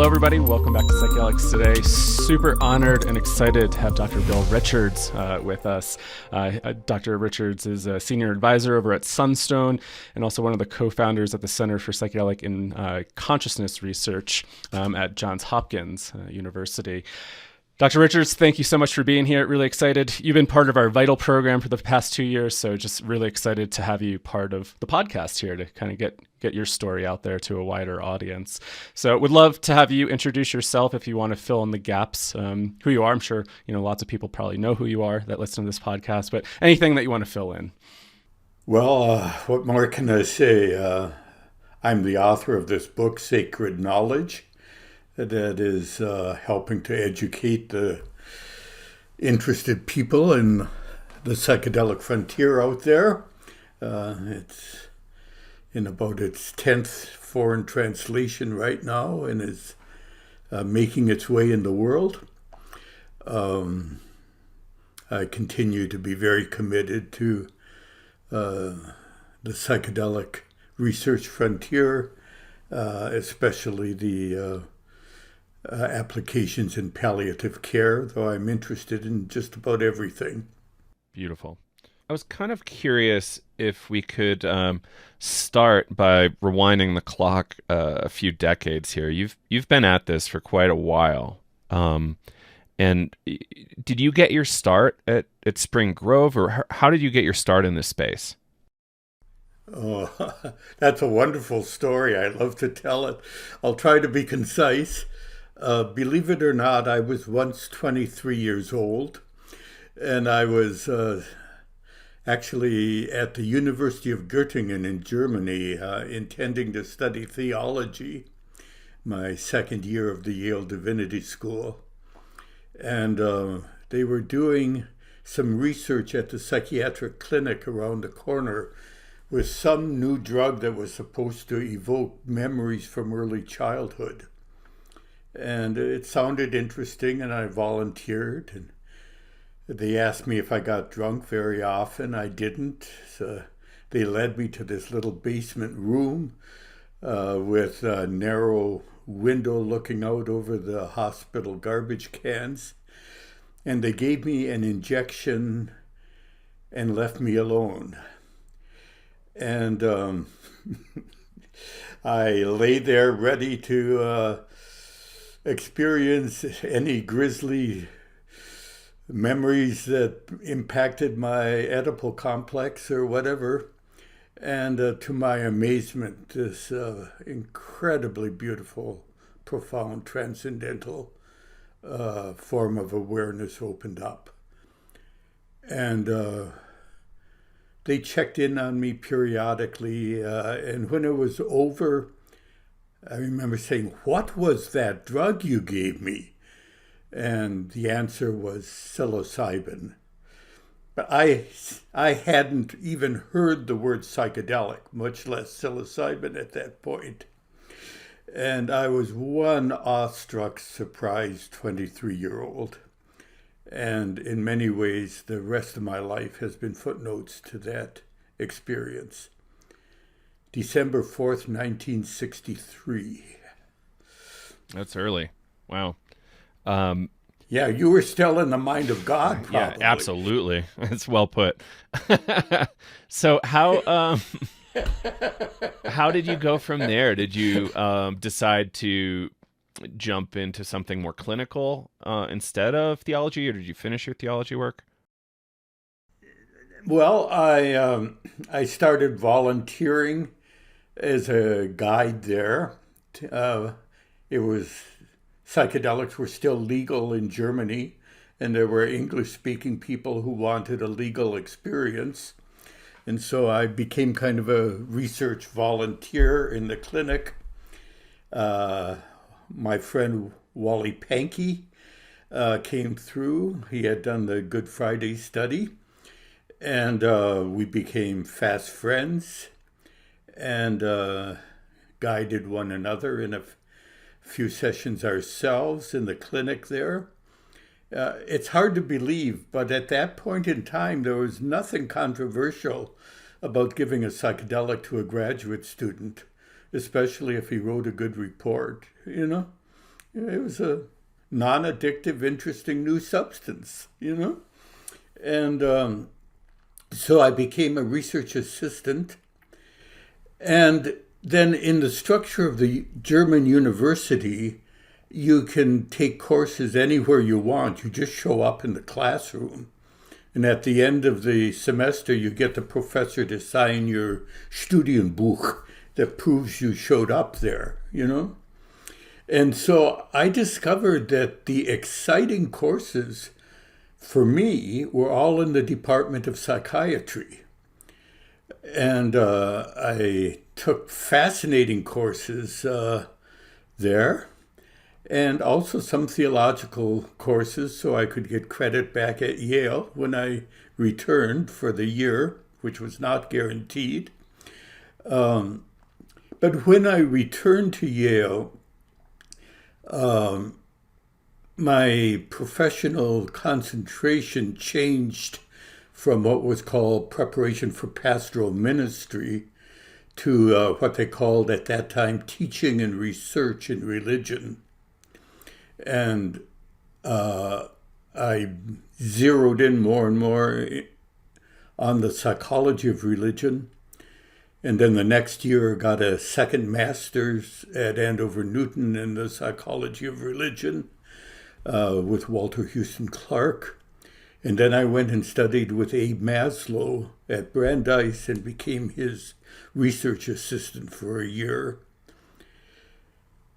everybody. Welcome back to Psychedelics Today. Super honored and excited to have Dr. Bill Richards with us. Dr. Richards is a senior advisor over at Sunstone and also one of the co-founders at the Center for Psychedelic and Consciousness Research at Johns Hopkins University. Dr. Richards, thank you so much for being here. Really excited. You've been part of our Vital program for the past 2 years, so just really excited to have you part of the podcast here to kind of get your story out there to a wider audience. So would love to have you introduce yourself if you want to fill in the gaps, who you are. I'm sure lots of people probably know who you are that listen to this podcast, but anything that you want to fill in. Well, what more can I say? I'm the author of this book, Sacred Knowledge, that is helping to educate the interested people in the psychedelic frontier out there. It's in about its 10th foreign translation right now and is making its way in the world. I continue to be very committed to the psychedelic research frontier, especially the applications in palliative care, though I'm interested in just about everything. Beautiful. I was kind of curious if we could start by rewinding the clock a few decades here. You've been at this for quite a while. And did you get your start at Spring Grove, or how did you get your start in this space? Oh, that's a wonderful story. I love to tell it. I'll try to be concise. Believe it or not, I was once 23 years old, and I was actually at the University of Göttingen in Germany, intending to study theology, my second year of the Yale Divinity School. And they were doing some research at the psychiatric clinic around the corner with some new drug that was supposed to evoke memories from early childhood. And it sounded interesting, and I volunteered. And they asked me if I got drunk very often. I didn't. So they led me to this little basement room with a narrow window looking out over the hospital garbage cans. And they gave me an injection and left me alone. And I lay there ready to experience any grisly memories that impacted my Oedipal complex or whatever. And to my amazement, this incredibly beautiful, profound, transcendental form of awareness opened up. And they checked in on me periodically, and when it was over, I remember saying, "What was that drug you gave me?" And the answer was psilocybin. But I hadn't even heard the word psychedelic, much less psilocybin at that point. And I was one awestruck, surprised 23-year-old. And in many ways, the rest of my life has been footnotes to that experience. December 4th, 1963. That's early. Wow. Yeah, you were still in the mind of God, probably. Yeah, absolutely. That's well put. So how did you go from there? Did you decide to jump into something more clinical instead of theology, or did you finish your theology work? Well, I started volunteering as a guide there. It was psychedelics were still legal in Germany, and there were English-speaking people who wanted a legal experience. And so I became kind of a research volunteer in the clinic. My friend Wally Pankey came through. He had done the Good Friday study, and we became fast friends and guided one another in a few sessions ourselves in the clinic there. It's hard to believe, but at that point in time, there was nothing controversial about giving a psychedelic to a graduate student, especially if he wrote a good report, It was a non-addictive, interesting new substance, And so I became a research assistant. And then in the structure of the German university, you can take courses anywhere you want. You just show up in the classroom. And at the end of the semester, you get the professor to sign your Studienbuch that proves you showed up there. And so I discovered that the exciting courses for me were all in the Department of Psychiatry. And I took fascinating courses there, and also some theological courses so I could get credit back at Yale when I returned for the year, which was not guaranteed. But when I returned to Yale, my professional concentration changed from what was called preparation for pastoral ministry to what they called at that time teaching and research in religion. And I zeroed in more and more on the psychology of religion. And then the next year got a second master's at Andover Newton in the psychology of religion with Walter Houston Clark. And then I went and studied with Abe Maslow at Brandeis and became his research assistant for a year.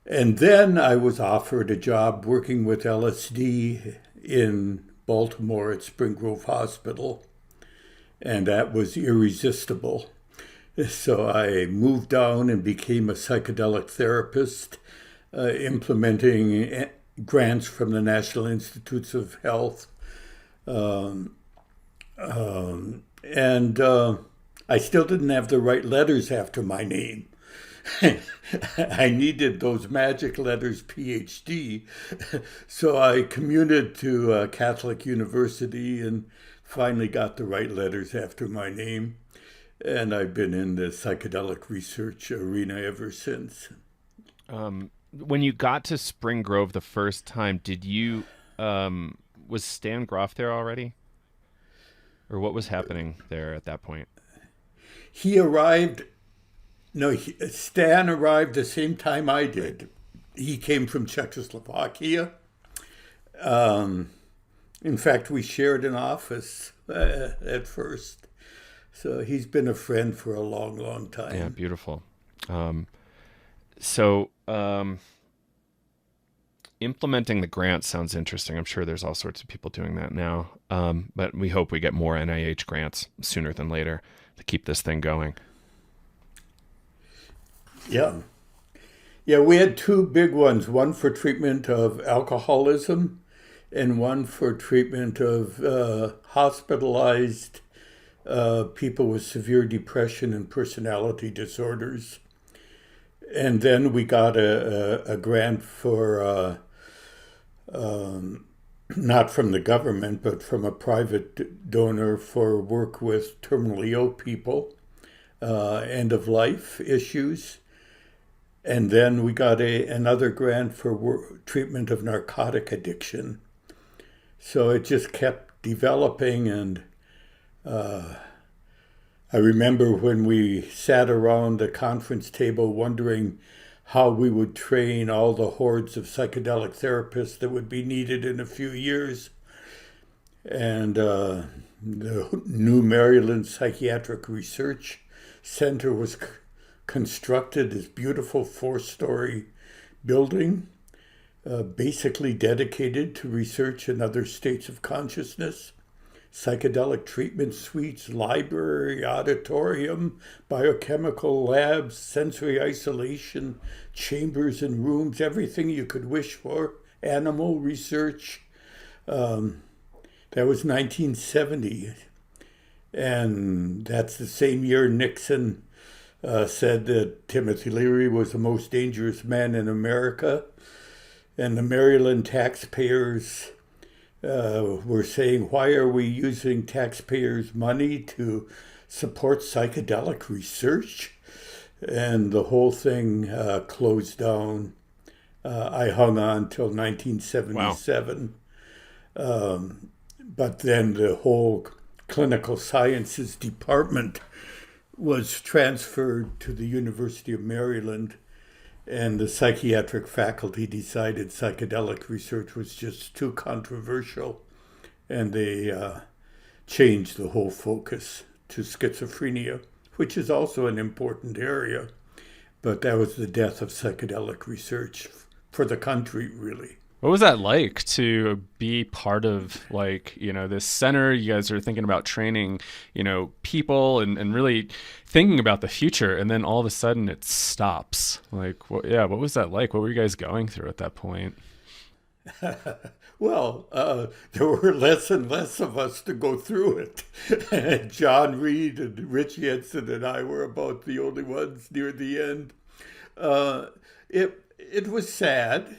And then I was offered a job working with LSD in Baltimore at Spring Grove Hospital. And that was irresistible. So I moved down and became a psychedelic therapist, implementing grants from the National Institutes of Health. And I still didn't have the right letters after my name. I needed those magic letters, Ph.D. So I commuted to Catholic University and finally got the right letters after my name. And I've been in the psychedelic research arena ever since. When you got to Spring Grove the first time, did you, was Stan Groff there already? Or what was happening there at that point? He arrived, Stan arrived the same time I did. He came from Czechoslovakia. In fact, we shared an office at first. So he's been a friend for a long, long time. Yeah, beautiful. Implementing the grants sounds interesting. I'm sure there's all sorts of people doing that now. But we hope we get more NIH grants sooner than later to keep this thing going. Yeah. Yeah, we had two big ones, one for treatment of alcoholism and one for treatment of hospitalized people with severe depression and personality disorders. And then we got a grant for, not from the government, but from a private donor for work with terminally ill people, end-of-life issues. And then we got another grant for treatment of narcotic addiction. So it just kept developing, and I remember when we sat around the conference table wondering how we would train all the hordes of psychedelic therapists that would be needed in a few years. And the New Maryland Psychiatric Research Center was constructed, this beautiful 4-story building, basically dedicated to research in other states of consciousness. Psychedelic treatment suites, library, auditorium, biochemical labs, sensory isolation, chambers and rooms, everything you could wish for, animal research. That was 1970. And that's the same year Nixon said that Timothy Leary was the most dangerous man in America. And the Maryland taxpayers were saying, why are we using taxpayers' money to support psychedelic research? And the whole thing closed down I hung on till Wow. 1977. But then the whole clinical sciences department was transferred to the University of Maryland, and the psychiatric faculty decided psychedelic research was just too controversial, and they changed the whole focus to schizophrenia, which is also an important area. But that was the death of psychedelic research for the country, really. What was that like to be part of like, this center? You guys are thinking about training, people and really thinking about the future. And then all of a sudden it stops. Like, what was that like? What were you guys going through at that point? Well, there were less and less of us to go through it. John Reed and Rich Jensen and I were about the only ones near the end. Uh, it was sad.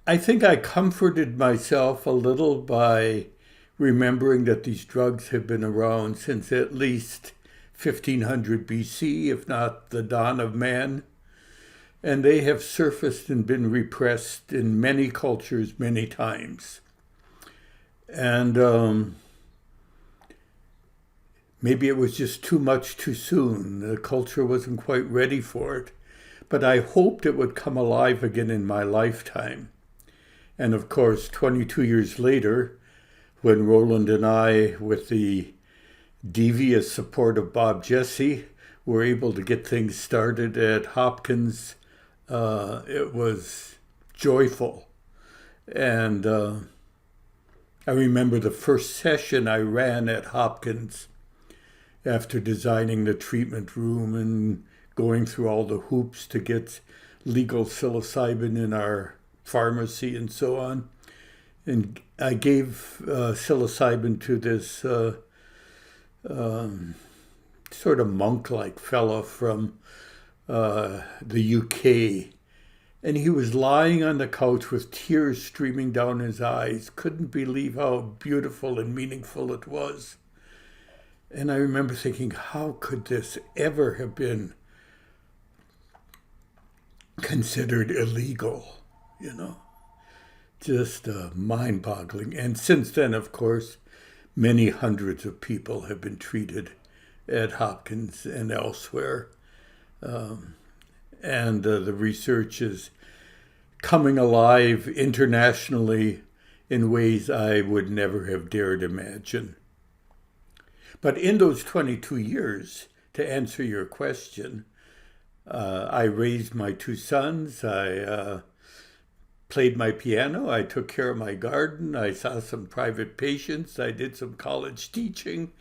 I think I comforted myself a little by remembering that these drugs have been around since at least 1500 BC, if not the dawn of man. And they have surfaced and been repressed in many cultures many times. And maybe it was just too much too soon. The culture wasn't quite ready for it. But I hoped it would come alive again in my lifetime. And of course, 22 years later, when Roland and I, with the devious support of Bob Jesse, were able to get things started at Hopkins, it was joyful. And I remember the first session I ran at Hopkins after designing the treatment room and going through all the hoops to get legal psilocybin in our pharmacy and so on. And I gave psilocybin to this sort of monk-like fellow from the UK. And he was lying on the couch with tears streaming down his eyes, couldn't believe how beautiful and meaningful it was. And I remember thinking, how could this ever have been considered illegal? Just mind-boggling. And since then, of course, many hundreds of people have been treated at Hopkins and elsewhere. And the research is coming alive internationally in ways I would never have dared imagine. But in those 22 years, to answer your question, I raised my two sons. I played my piano. I took care of my garden. I saw some private patients. I did some college teaching.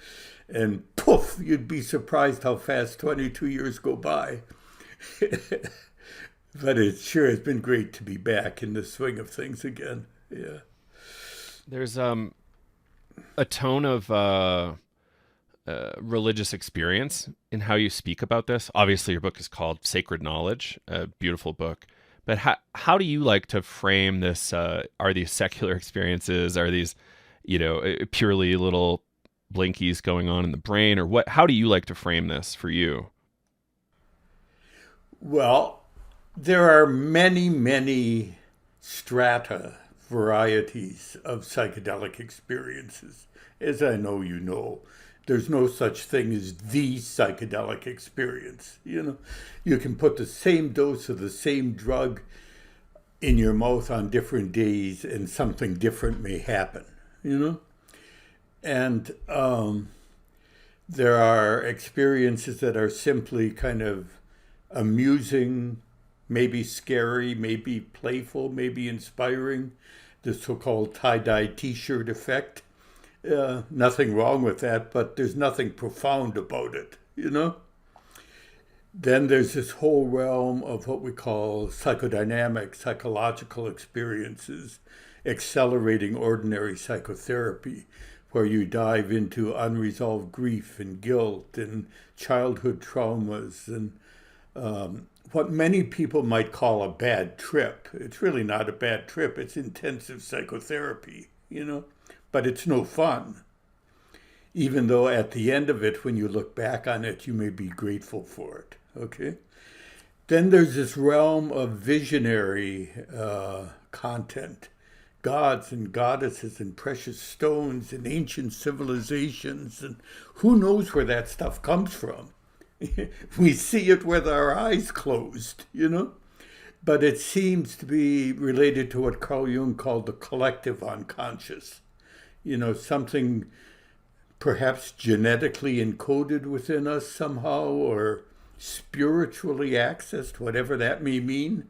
And poof, you'd be surprised how fast 22 years go by. But it sure has been great to be back in the swing of things again. Yeah. There's a tone of religious experience in how you speak about this. Obviously, your book is called Sacred Knowledge, a beautiful book. But how do you like to frame this? Are these secular experiences? Are these, purely little blinkies going on in the brain? Or what? How do you like to frame this for you? Well, there are many, many strata, varieties of psychedelic experiences. As I know you know, there's no such thing as the psychedelic experience. You can put the same dose of the same drug in your mouth on different days and something different may happen, And there are experiences that are simply kind of amusing, maybe scary, maybe playful, maybe inspiring, the so-called tie-dye t-shirt effect. Nothing wrong with that, but there's nothing profound about it, Then there's this whole realm of what we call psychodynamic, psychological experiences, accelerating ordinary psychotherapy, where you dive into unresolved grief and guilt and childhood traumas and what many people might call a bad trip. It's really not a bad trip. It's intensive psychotherapy, but it's no fun. Even though at the end of it, when you look back on it, you may be grateful for it, okay? Then there's this realm of visionary content, gods and goddesses and precious stones and ancient civilizations, and who knows where that stuff comes from. We see it with our eyes closed, But it seems to be related to what Carl Jung called the collective unconscious. Something perhaps genetically encoded within us somehow, or spiritually accessed, whatever that may mean,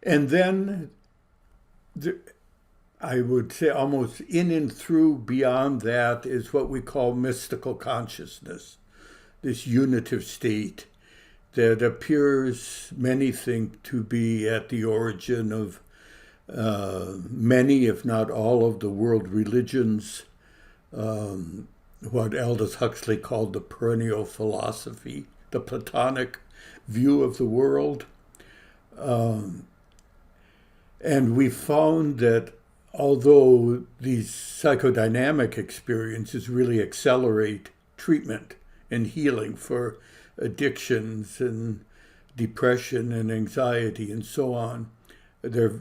And then I would say almost in and through beyond that is what we call mystical consciousness, this unitive state that appears, many think, to be at the origin of many, if not all, of the world religions, what Aldous Huxley called the perennial philosophy, the Platonic view of the world. And we found that although these psychodynamic experiences really accelerate treatment and healing for addictions and depression and anxiety and so on,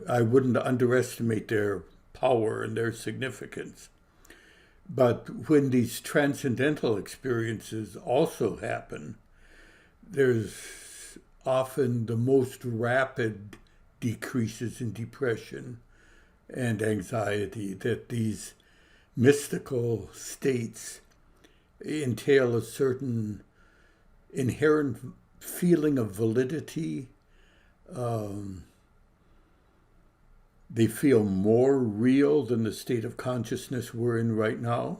I wouldn't underestimate their power and their significance. But when these transcendental experiences also happen, there's often the most rapid decreases in depression and anxiety, that these mystical states entail a certain inherent feeling of validity. They feel more real than the state of consciousness we're in right now.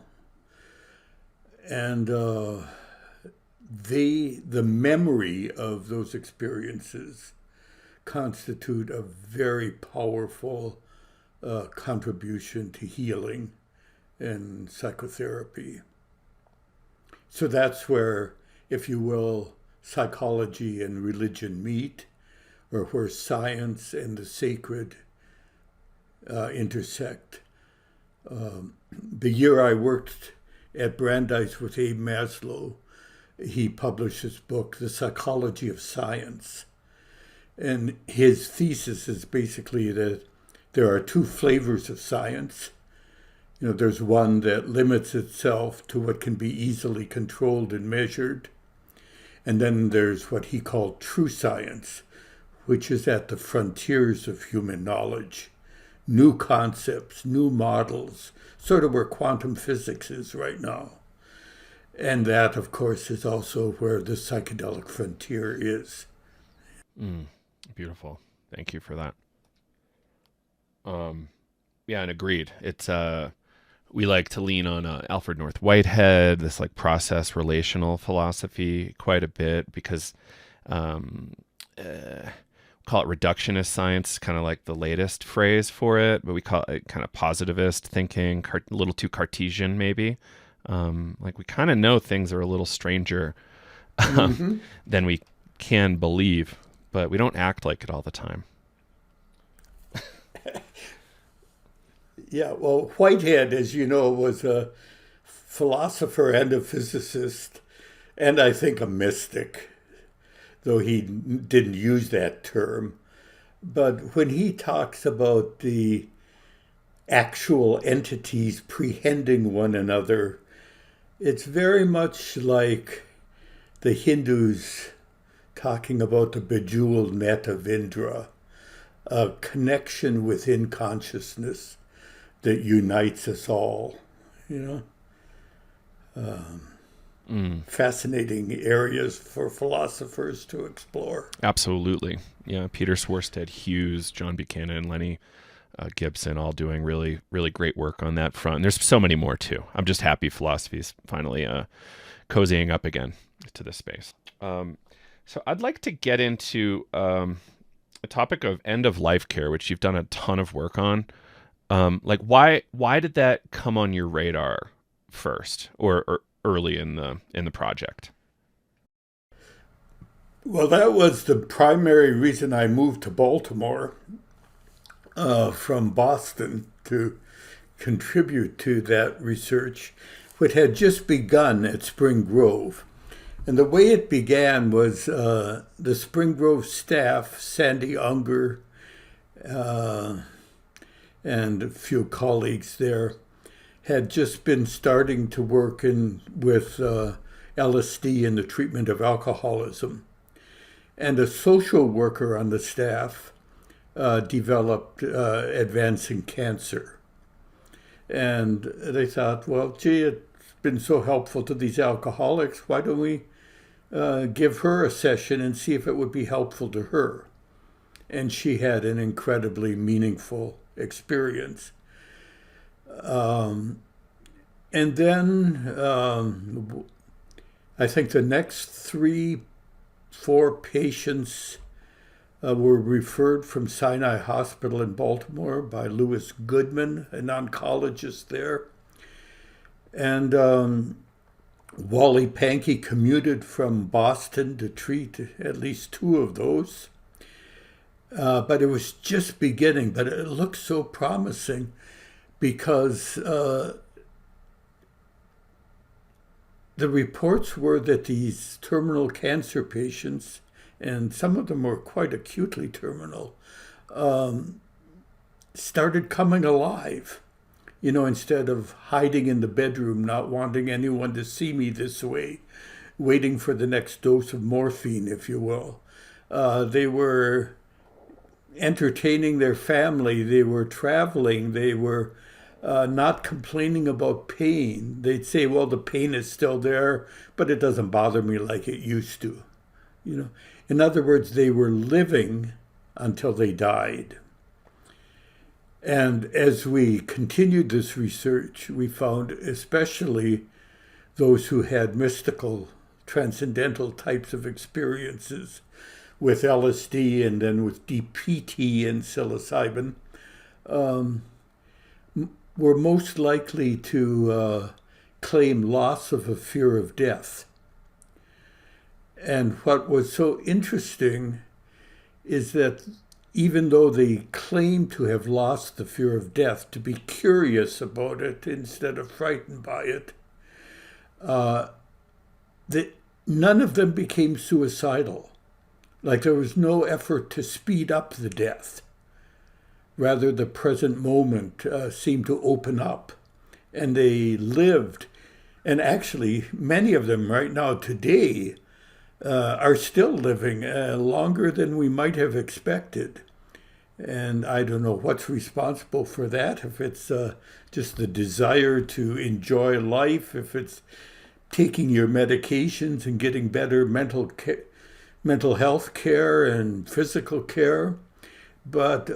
And the memory of those experiences constitute a very powerful contribution to healing and psychotherapy. So that's where, if you will, psychology and religion meet, or where science and the sacred intersect. The year I worked at Brandeis with Abe Maslow, he published his book, The Psychology of Science. And his thesis is basically that there are two flavors of science. There's one that limits itself to what can be easily controlled and measured. And then there's what he called true science, which is at the frontiers of human knowledge. New concepts, new models, sort of where quantum physics is right now. And that, of course, is also where the psychedelic frontier is. Beautiful. Thank you for that. Yeah, and agreed. It's we like to lean on Alfred North Whitehead, this like process relational philosophy quite a bit, because call it reductionist science, kind of like the latest phrase for it, but we call it kind of positivist thinking, a little too Cartesian maybe. Like we kind of know things are a little stranger than we can believe, but we don't act like it all the time. Yeah, well, Whitehead, as you know, was a philosopher and a physicist, and I think a mystic, though he didn't use that term. But when he talks about the actual entities prehending one another, it's very much like the Hindus talking about the bejeweled net of Indra, a connection within consciousness that unites us all, Fascinating areas for philosophers to explore. Absolutely. Yeah, Peter Swarstead, Hughes, John Buchanan, Lenny Gibson, all doing really, really great work on that front. And there's so many more too. I'm just happy philosophy's finally cozying up again to this space. So I'd like to get into a topic of end-of-life care, which you've done a ton of work on. Like why did that come on your radar first, or early in the project? Well, that was the primary reason I moved to Baltimore from Boston to contribute to that research, which had just begun at Spring Grove. And the way it began was the Spring Grove staff, Sandy Unger, and a few colleagues there, had just been starting to work with LSD in the treatment of alcoholism. And a social worker on the staff developed advancing cancer. And they thought, well, gee, it's been so helpful to these alcoholics, why don't we give her a session and see if it would be helpful to her? And she had an incredibly meaningful experience. And then I think the next 3-4 patients were referred from Sinai Hospital in Baltimore by Louis Goodman, an oncologist there. And Wally Pankey commuted from Boston to treat at least 2 of those. But it was just beginning, but it looked so promising because the reports were that these terminal cancer patients, and some of them were quite acutely terminal, started coming alive. You know, instead of hiding in the bedroom, not wanting anyone to see me this way, waiting for the next dose of morphine, if you will. They were entertaining their family, they were traveling, they were not complaining about pain. They'd say, well, the pain is still there, but it doesn't bother me like it used to. You know, in other words, they were living until they died. And as we continued this research, we found especially those who had mystical, transcendental types of experiences with LSD and then with DPT and psilocybin, were most likely to claim loss of a fear of death. And what was so interesting is that even though they claimed to have lost the fear of death, to be curious about it instead of frightened by it, none of them became suicidal. Like there was no effort to speed up the death. Rather, the present moment seemed to open up, and they lived. And actually, many of them right now today are still living longer than we might have expected. And I don't know what's responsible for that, if it's just the desire to enjoy life, if it's taking your medications and getting better mental health care and physical care. But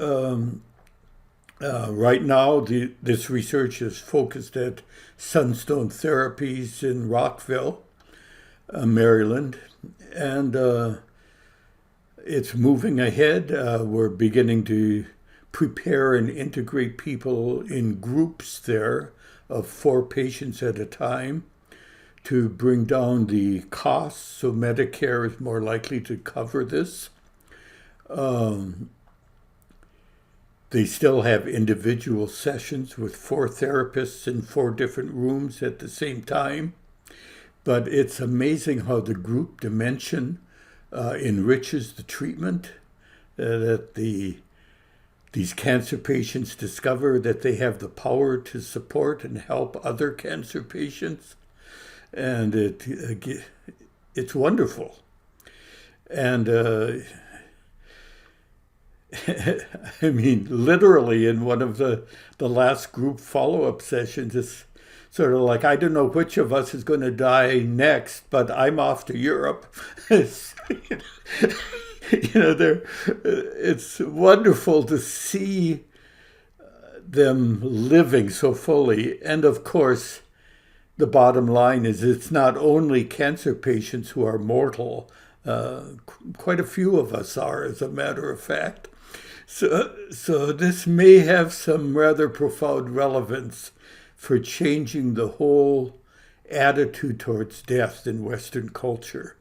right now, this research is focused at Sunstone Therapies in Rockville, Maryland, and it's moving ahead. We're beginning to prepare and integrate people in groups there of 4 patients at a time to bring down the costs so Medicare is more likely to cover this. They still have individual sessions with 4 therapists in 4 different rooms at the same time. But it's amazing how the group dimension enriches the treatment, that these cancer patients discover that they have the power to support and help other cancer patients. And it's wonderful. And I mean, literally in one of the last group follow-up sessions, it's sort of like, I don't know which of us is going to die next, but I'm off to Europe. It's wonderful to see them living so fully. And of course, the bottom line is it's not only cancer patients who are mortal. Quite a few of us are, as a matter of fact. So this may have some rather profound relevance for changing the whole attitude towards death in Western culture.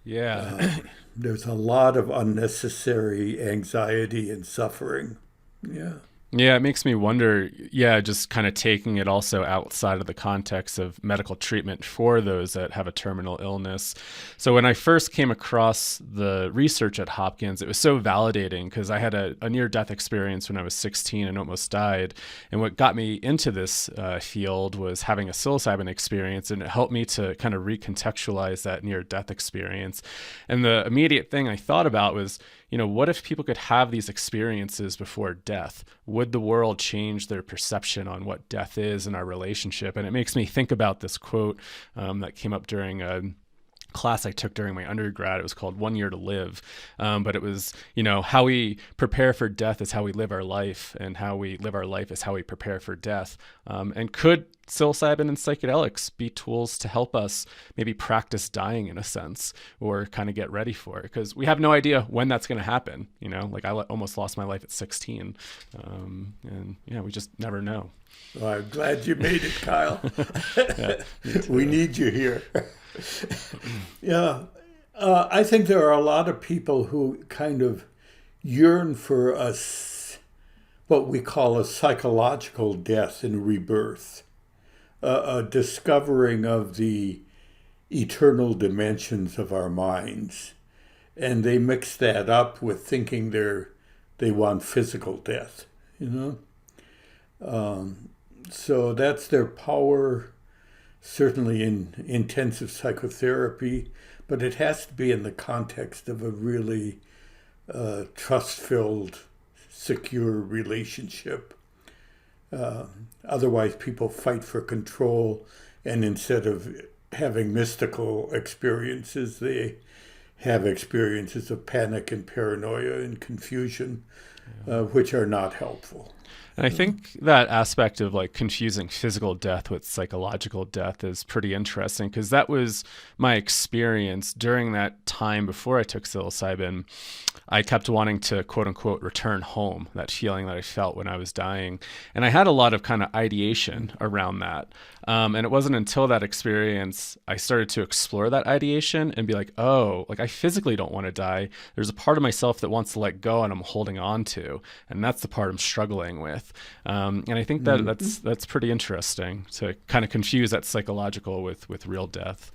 Yeah. There's a lot of unnecessary anxiety and suffering. Yeah. Yeah, it makes me wonder, yeah, just kind of taking it also outside of the context of medical treatment for those that have a terminal illness. So when I first came across the research at Hopkins, it was so validating because I had a near-death experience when I was 16 and almost died. And what got me into this field was having a psilocybin experience, and it helped me to kind of recontextualize that near-death experience. And the immediate thing I thought about was, what if people could have these experiences before death? Would the world change their perception on what death is in our relationship? And it makes me think about this quote that came up during a class I took during my undergrad. It was called 1 Year to Live. But it was, how we prepare for death is how we live our life, and how we live our life is how we prepare for death. And could psilocybin and psychedelics be tools to help us maybe practice dying in a sense, or kind of get ready for it? Because we have no idea when that's going to happen. Like I almost lost my life at 16. And we just never know. Well, I'm glad you made it, Kyle. Yeah, we need you here. Yeah, I think there are a lot of people who kind of yearn for what we call a psychological death and rebirth, a discovering of the eternal dimensions of our minds. And they mix that up with thinking they want physical death, So that's their power, certainly in intensive psychotherapy, but it has to be in the context of a really trust-filled, secure relationship. Otherwise, people fight for control, and instead of having mystical experiences, they have experiences of panic and paranoia and confusion, which are not helpful. And I think that aspect of like confusing physical death with psychological death is pretty interesting, because that was my experience during that time before I took psilocybin. I kept wanting to, quote unquote, return home, that feeling that I felt when I was dying. And I had a lot of kind of ideation around that. And it wasn't until that experience I started to explore that ideation and be like, oh, like I physically don't want to die. There's a part of myself that wants to let go and I'm holding on to. And that's the part I'm struggling with. And I think that that's pretty interesting to kind of confuse that psychological with real death.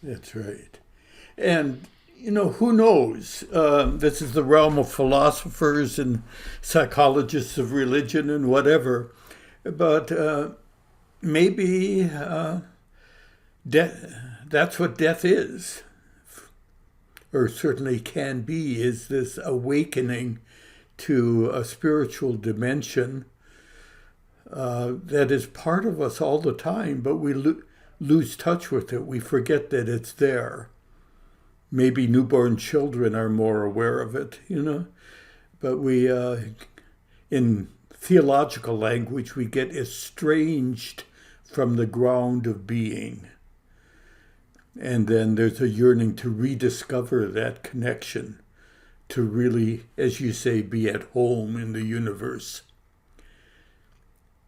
That's right. And, who knows? This is the realm of philosophers and psychologists of religion and whatever. But maybe that's what death is, or certainly can be, is this awakening to a spiritual dimension that is part of us all the time, but we lose touch with it. We forget that it's there. Maybe newborn children are more aware of it, but we, in theological language, we get estranged from the ground of being. And then there's a yearning to rediscover that connection, to really, as you say, be at home in the universe.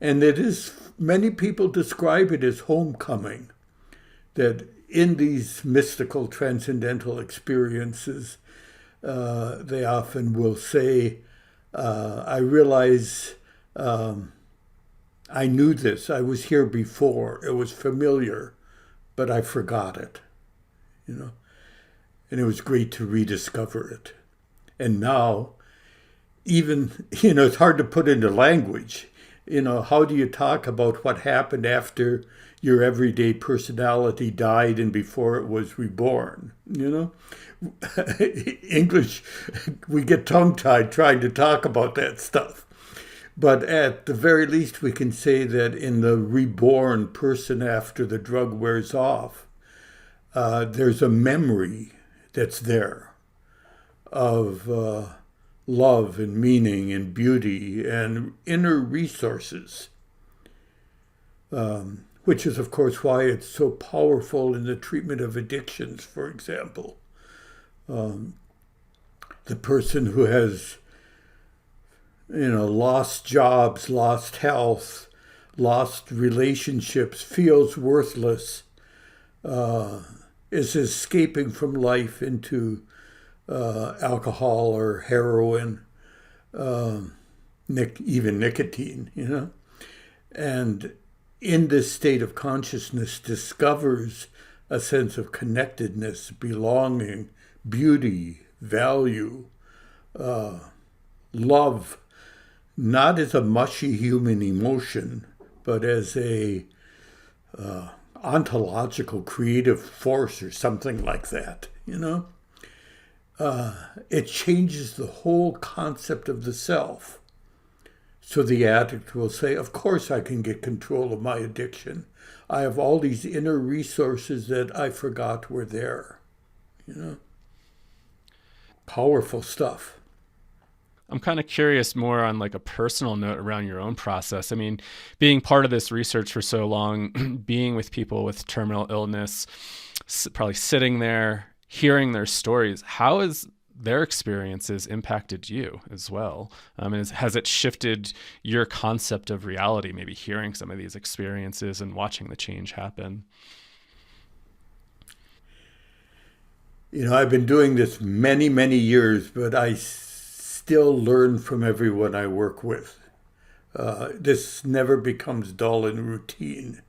And many people describe it as homecoming, that in these mystical transcendental experiences, they often will say, I realize I knew this, I was here before, it was familiar, but I forgot it, and it was great to rediscover it. And now, even, it's hard to put into language. How do you talk about what happened after your everyday personality died and before it was reborn? English, we get tongue-tied trying to talk about that stuff. But at the very least, we can say that in the reborn person after the drug wears off, there's a memory that's there of love and meaning and beauty and inner resources, which is, of course, why it's so powerful in the treatment of addictions, for example. The person who has, lost jobs, lost health, lost relationships, feels worthless, is escaping from life into alcohol or heroin, even nicotine, and in this state of consciousness discovers a sense of connectedness, belonging, beauty, value, love, not as a mushy human emotion, but as a ontological creative force or something like that, it changes the whole concept of the self. So the addict will say, of course I can get control of my addiction. I have all these inner resources that I forgot were there. Powerful stuff. I'm kind of curious more on like a personal note around your own process. I mean, being part of this research for so long, being with people with terminal illness, probably sitting there, hearing their stories, how has their experiences impacted you as well? Has it shifted your concept of reality, maybe hearing some of these experiences and watching the change happen? I've been doing this many, many years, but I still learn from everyone I work with. This never becomes dull and routine.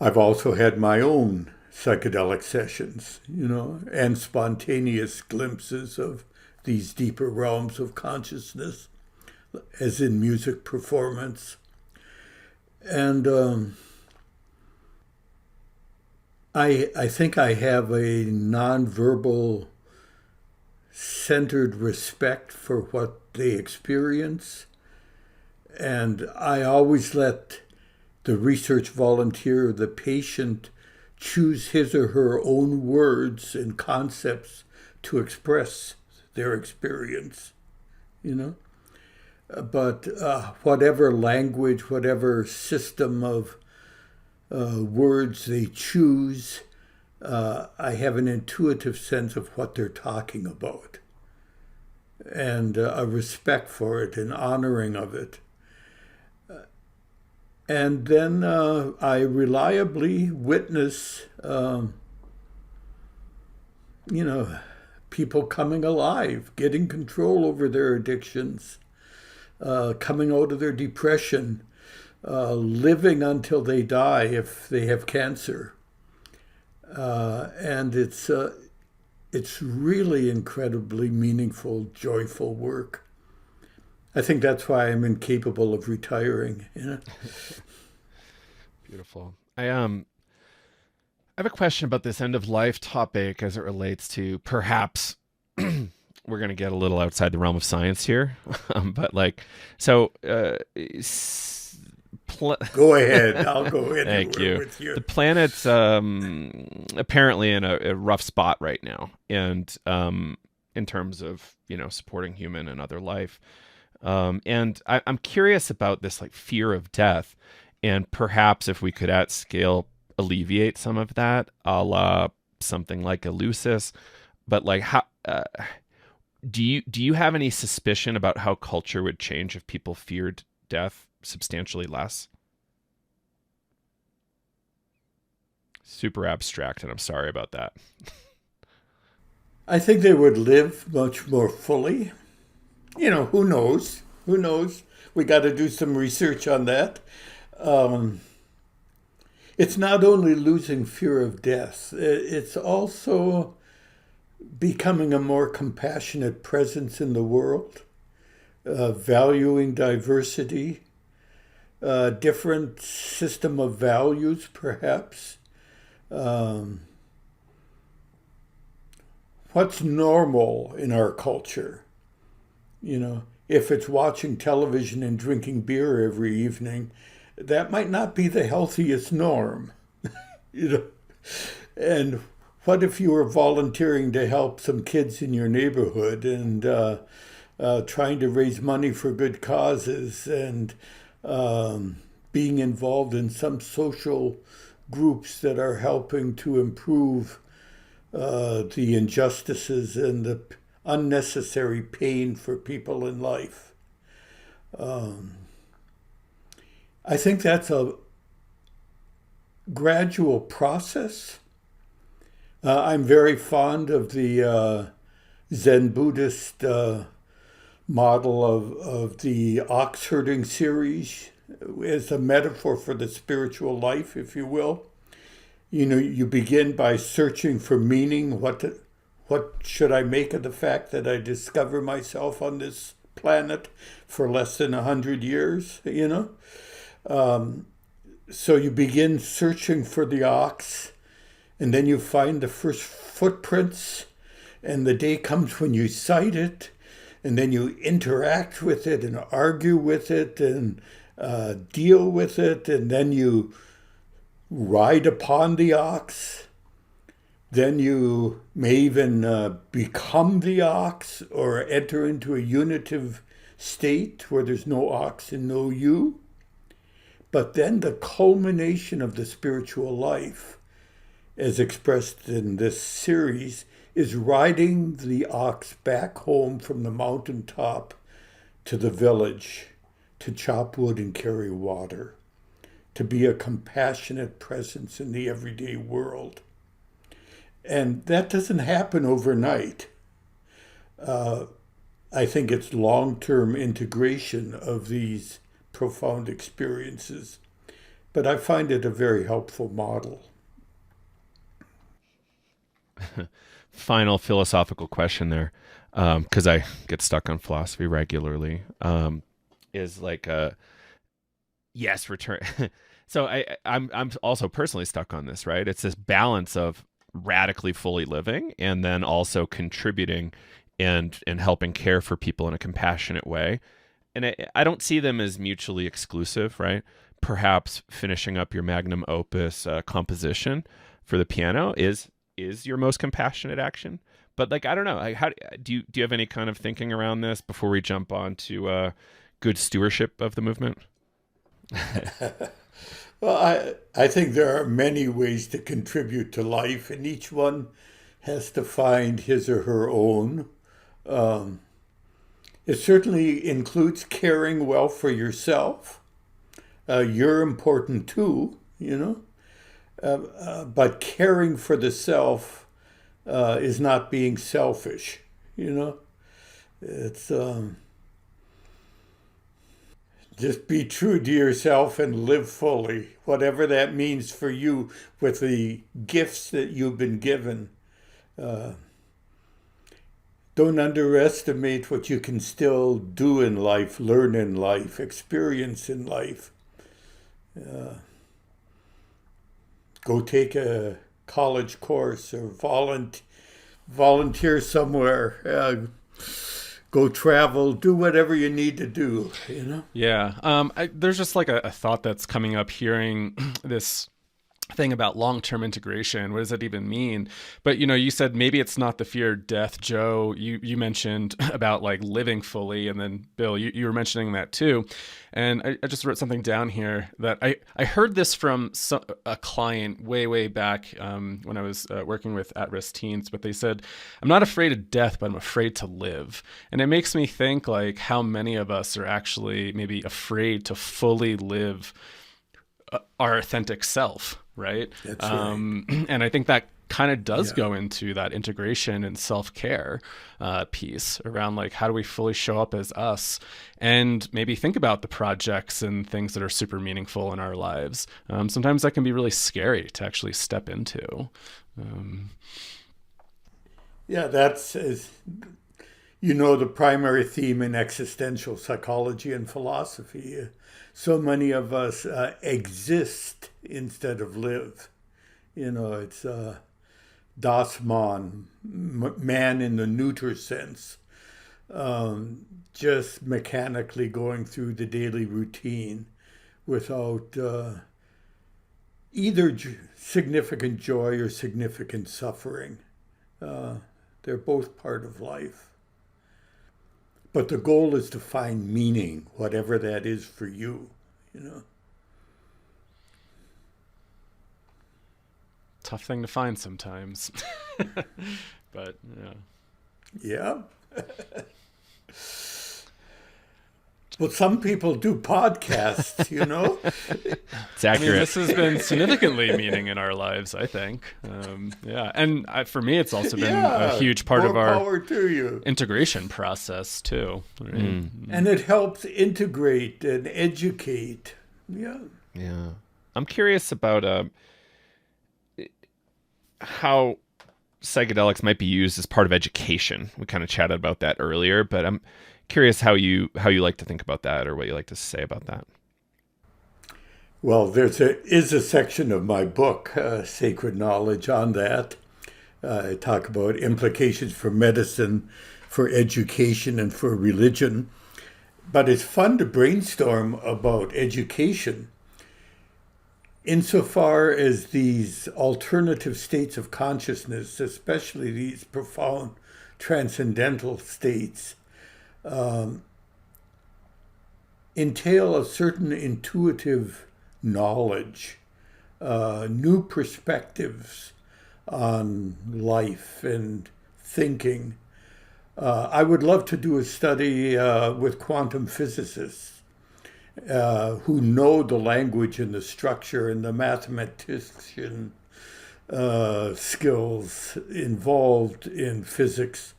I've also had my own psychedelic sessions, and spontaneous glimpses of these deeper realms of consciousness, as in music performance. And I think I have a nonverbal centered respect for what they experience. And I always let the research volunteer, the patient, choose his or her own words and concepts to express their experience, But whatever language, whatever system of words they choose, I have an intuitive sense of what they're talking about, and a respect for it, an honoring of it. And then I reliably witness, people coming alive, getting control over their addictions, coming out of their depression, living until they die if they have cancer. And it's really incredibly meaningful, joyful work. I think that's why I'm incapable of retiring. Beautiful. I have a question about this end of life topic as it relates to perhaps we're going to get a little outside the realm of science here, but Go ahead. I'll go ahead. Thank you. With you. The planet's apparently in a rough spot right now, and in terms of supporting human and other life. And I'm curious about this fear of death, and perhaps if we could at scale alleviate some of that, a la something like Eleusis. But how do you have any suspicion about how culture would change if people feared death substantially less? Super abstract, and I'm sorry about that. I think they would live much more fully. Who knows? Who knows? We got to do some research on that. It's not only losing fear of death, it's also becoming a more compassionate presence in the world, valuing diversity, different system of values, perhaps. What's normal in our culture? If it's watching television and drinking beer every evening, that might not be the healthiest norm. And what if you were volunteering to help some kids in your neighborhood and trying to raise money for good causes and being involved in some social groups that are helping to improve the injustices and the unnecessary pain for people in life. I think that's a gradual process. I'm very fond of the Zen Buddhist model of the ox herding series as a metaphor for the spiritual life, if you will. You know, you begin by searching for meaning. What should I make of the fact that I discover myself on this planet for less than 100 years, you know? So you begin searching for the ox, and then you find the first footprints, and the day comes when you sight it, and then you interact with it and argue with it and deal with it, and then you ride upon the ox. Then you may even become the ox or enter into a unitive state where there's no ox and no you. But then the culmination of the spiritual life, as expressed in this series, is riding the ox back home from the mountaintop to the village to chop wood and carry water, to be a compassionate presence in the everyday world. And that doesn't happen overnight. I think it's long-term integration of these profound experiences, but I find it a very helpful model. Final philosophical question there, because I get stuck on philosophy regularly, is like, yes, return. So I'm also personally stuck on this, right? It's this balance of radically fully living and then also contributing and helping care for people in a compassionate way. And I don't see them as mutually exclusive, right? Perhaps finishing up your magnum opus composition for the piano is your most compassionate action. But like, I don't know, like, how do you have any kind of thinking around this before we jump on to good stewardship of the movement? Well, I think there are many ways to contribute to life, and each one has to find his or her own. It certainly includes caring well for yourself. You're important too, you know. But caring for the self is not being selfish, you know. It's just be true to yourself and live fully, whatever that means for you with the gifts that you've been given. Don't underestimate what you can still do in life, learn in life, experience in life. Go take a college course or volunteer somewhere. Go travel, do whatever you need to do, you know? Yeah. There's just like a thought that's coming up hearing this thing about long-term integration. What does that even mean? But, you know, you said maybe it's not the fear of death. Joe, you mentioned about like living fully. And then Bill, you were mentioning that too. And I just wrote something down here that I heard this from a client way back when I was working with at-risk teens, but they said, I'm not afraid of death, but I'm afraid to live. And it makes me think like how many of us are actually maybe afraid to fully live our authentic self, right? That's right. And I think that kind of does go into that integration and self-care piece around like how do we fully show up as us and maybe think about the projects and things that are super meaningful in our lives. Sometimes that can be really scary to actually step into. Yeah, that's, you know, the primary theme in existential psychology and philosophy. So many of us exist instead of live. You know, it's das Man, man in the neuter sense, just mechanically going through the daily routine without either significant joy or significant suffering. They're both part of life. But the goal is to find meaning, whatever that is for you, you know. Tough thing to find sometimes. But yeah. Yeah. Well, some people do podcasts, you know? It's accurate. This has been significantly meaning in our lives, I think. And for me, it's also been a huge part of our power to you. Integration process too. Right? And it helps integrate and educate. Yeah. I'm curious about how psychedelics might be used as part of education. We kind of chatted about that earlier, but I'm curious how you like to think about that, or what you like to say about that. Well, there is a section of my book, Sacred Knowledge, on that. I talk about implications for medicine, for education, and for religion. But it's fun to brainstorm about education insofar as these alternative states of consciousness, especially these profound transcendental states, entail a certain intuitive knowledge, new perspectives on life and thinking. I would love to do a study with quantum physicists who know the language and the structure and the mathematician skills involved in physics,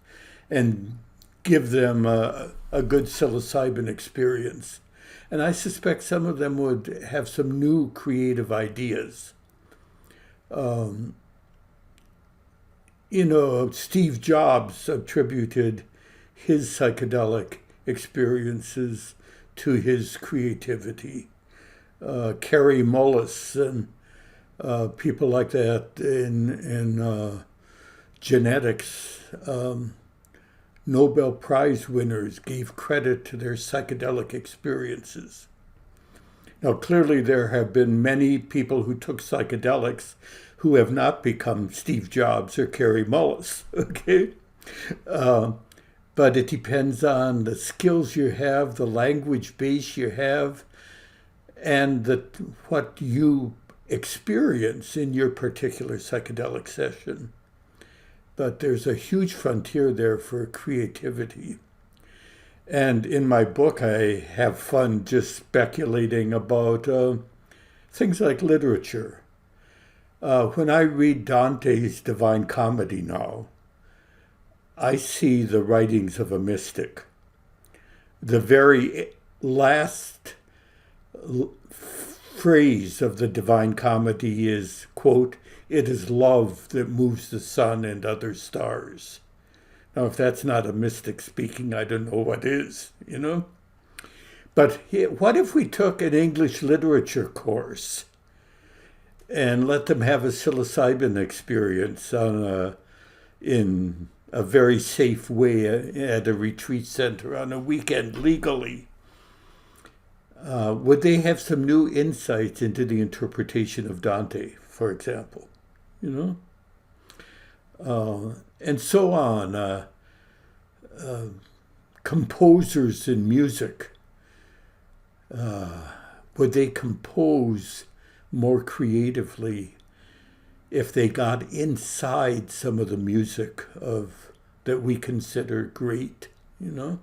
and give them a good psilocybin experience. And I suspect some of them would have some new creative ideas. Steve Jobs attributed his psychedelic experiences to his creativity. Carrie Mullis and people like that in genetics, Nobel Prize winners gave credit to their psychedelic experiences. Now, clearly there have been many people who took psychedelics who have not become Steve Jobs or Carrie Mullis, okay? But it depends on the skills you have, the language base you have, and what you experience in your particular psychedelic session. But there's a huge frontier there for creativity. And in my book, I have fun just speculating about things like literature. When I read Dante's Divine Comedy now, I see the writings of a mystic. The very last phrase of the Divine Comedy is, quote, "It is love that moves the sun and other stars." Now, if that's not a mystic speaking, I don't know what is, you know? But what if we took an English literature course and let them have a psilocybin experience in a very safe way at a retreat center on a weekend legally? Would they have some new insights into the interpretation of Dante, for example? You know? And so on. Composers in music, would they compose more creatively if they got inside some of the music that we consider great, you know?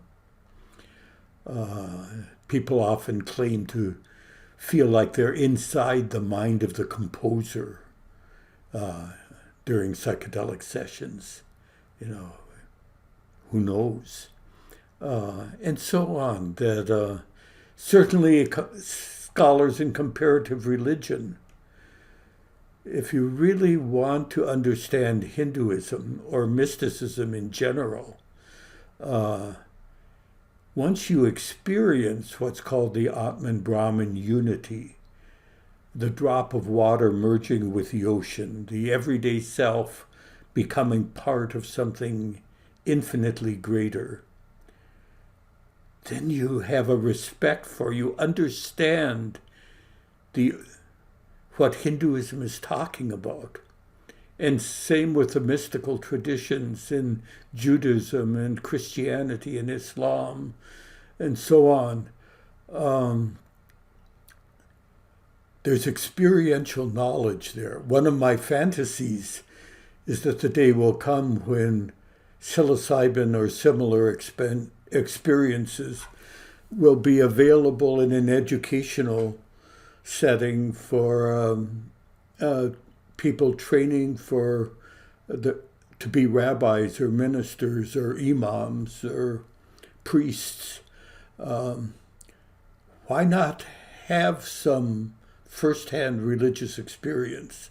People often claim to feel like they're inside the mind of the composer during psychedelic sessions, you know, who knows? And so on, that certainly scholars in comparative religion, if you really want to understand Hinduism or mysticism in general, once you experience what's called the Atman-Brahman unity, the drop of water merging with the ocean, the everyday self becoming part of something infinitely greater, then you have a respect for, you understand what Hinduism is talking about. And same with the mystical traditions in Judaism and Christianity and Islam and so on. There's experiential knowledge there. One of my fantasies is that the day will come when psilocybin or similar experiences will be available in an educational setting for people training to be rabbis or ministers or imams or priests. Why not have some firsthand religious experience?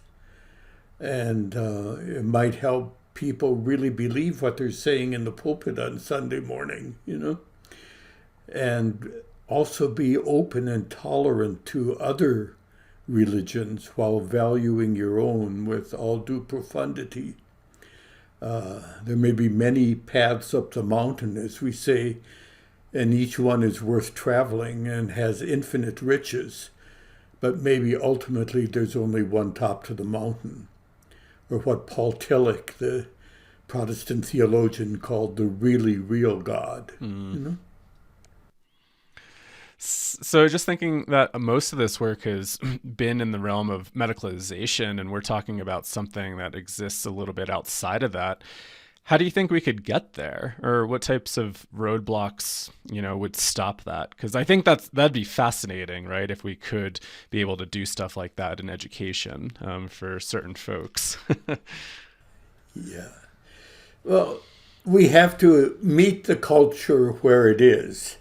And it might help people really believe what they're saying in the pulpit on Sunday morning, and also be open and tolerant to other religions while valuing your own with all due profundity. There may be many paths up the mountain, as we say, and each one is worth traveling and has infinite riches, but maybe ultimately there's only one top to the mountain, or what Paul Tillich, the Protestant theologian, called the really real God. So just thinking that most of this work has been in the realm of medicalization, and we're talking about something that exists a little bit outside of that. How do you think we could get there, or what types of roadblocks, would stop that? Because I think that'd be fascinating, right? If we could be able to do stuff like that in education for certain folks. Yeah. Well, we have to meet the culture where it is,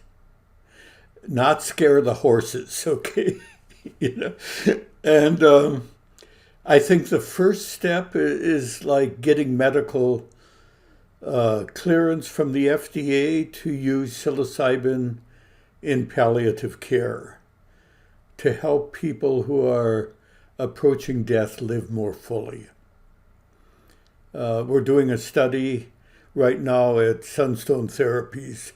not scare the horses, okay? And I think the first step is like getting medical clearance from the FDA to use psilocybin in palliative care to help people who are approaching death live more fully. We're doing a study right now at Sunstone Therapies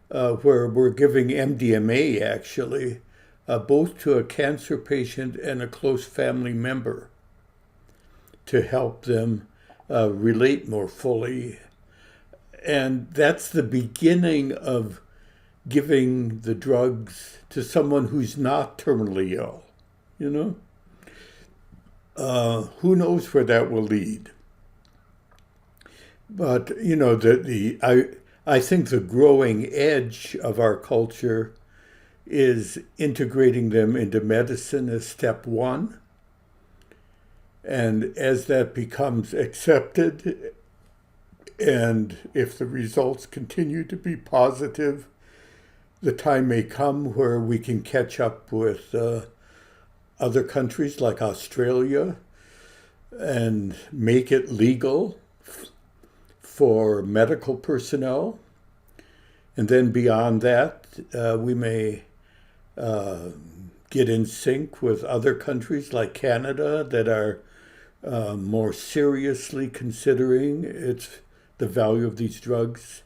where we're giving MDMA, actually, both to a cancer patient and a close family member to help them relate more fully. And that's the beginning of giving the drugs to someone who's not terminally ill, Who knows where that will lead? But, I think the growing edge of our culture is integrating them into medicine as step one. And as that becomes accepted, and if the results continue to be positive, the time may come where we can catch up with other countries like Australia and make it legal for medical personnel. And then beyond that, we may get in sync with other countries like Canada that are more seriously considering the value of these drugs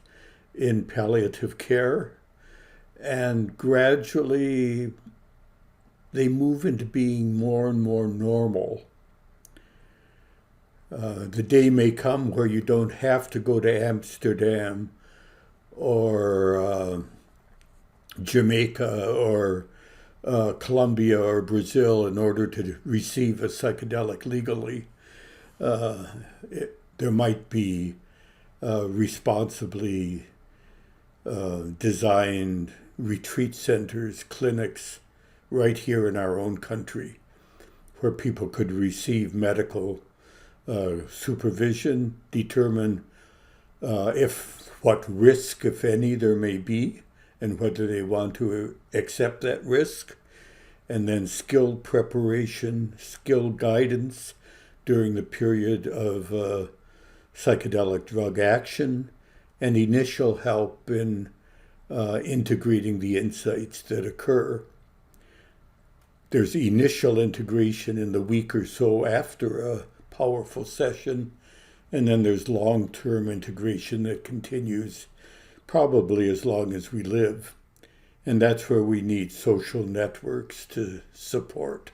in palliative care. And gradually, they move into being more and more normal. The day may come where you don't have to go to Amsterdam or Jamaica or Colombia or Brazil in order to receive a psychedelic legally. There might be responsibly designed retreat centers, clinics right here in our own country where people could receive medical supervision, determine what risk, if any, there may be, and whether they want to accept that risk, and then skilled preparation, skilled guidance during the period of psychedelic drug action, and initial help in integrating the insights that occur. There's initial integration in the week or so after a powerful session, and then there's long-term integration that continues probably as long as we live. And that's where we need social networks to support.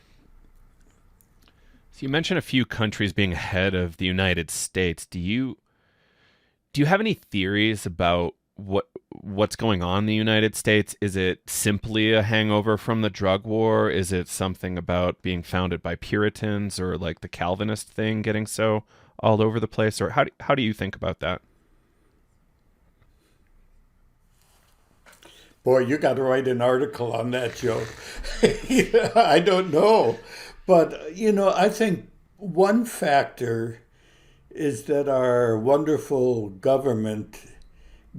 So you mentioned a few countries being ahead of the United States. Do you have any theories about what's going on in the United States? Is it simply a hangover from the drug war? Is it something about being founded by Puritans, or like the Calvinist thing getting so all over the place? Or how do you think about that? Boy, you got to write an article on that, Joe. I don't know. But, I think one factor is that our wonderful government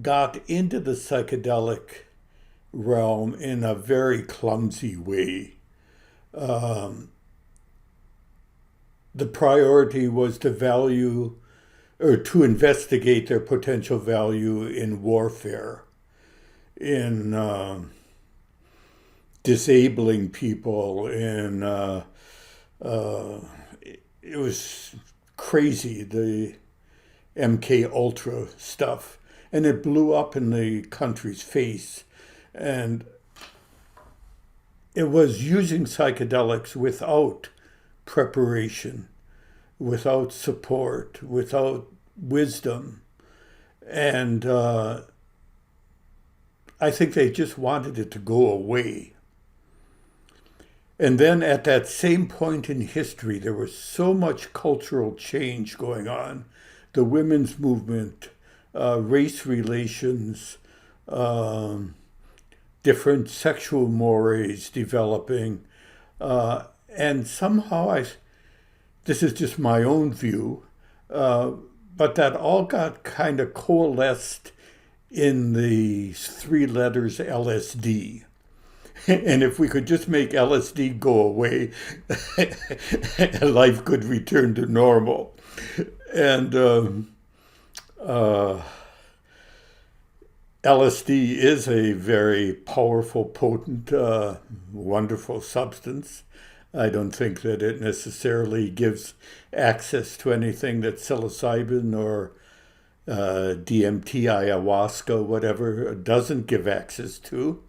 got into the psychedelic realm in a very clumsy way. The priority was to value or to investigate their potential value in warfare, in disabling people, in it was crazy, the MK Ultra stuff, and it blew up in the country's face. And it was using psychedelics without preparation, without support, without wisdom. And I think they just wanted it to go away. And then at that same point in history, there was so much cultural change going on. The women's movement, race relations, different sexual mores developing. And somehow this is just my own view, but that all got kind of coalesced in the three letters LSD. And if we could just make LSD go away, life could return to normal. And LSD is a very powerful, potent, wonderful substance. I don't think that it necessarily gives access to anything that psilocybin or DMT, ayahuasca, whatever, doesn't give access to.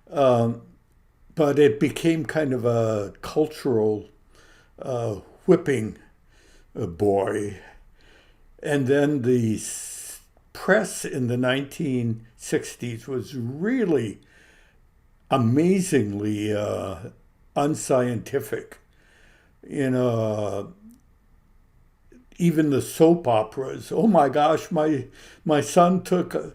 But it became kind of a cultural whipping boy. And then the press in the 1960s was really amazingly unscientific. Even the soap operas. Oh my gosh, my son took a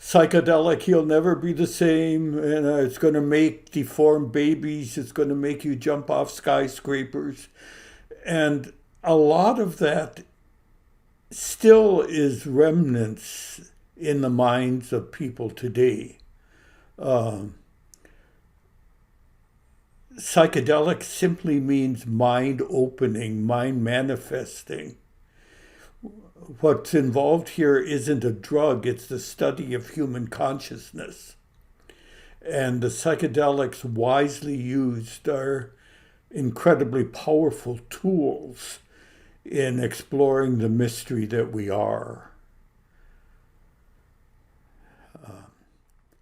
psychedelic, he'll never be the same, and it's going to make deformed babies, it's going to make you jump off skyscrapers. And a lot of that still is remnants in the minds of people today. Psychedelic simply means mind opening, mind manifesting. What's involved here isn't a drug, it's the study of human consciousness. And the psychedelics wisely used are incredibly powerful tools in exploring the mystery that we are.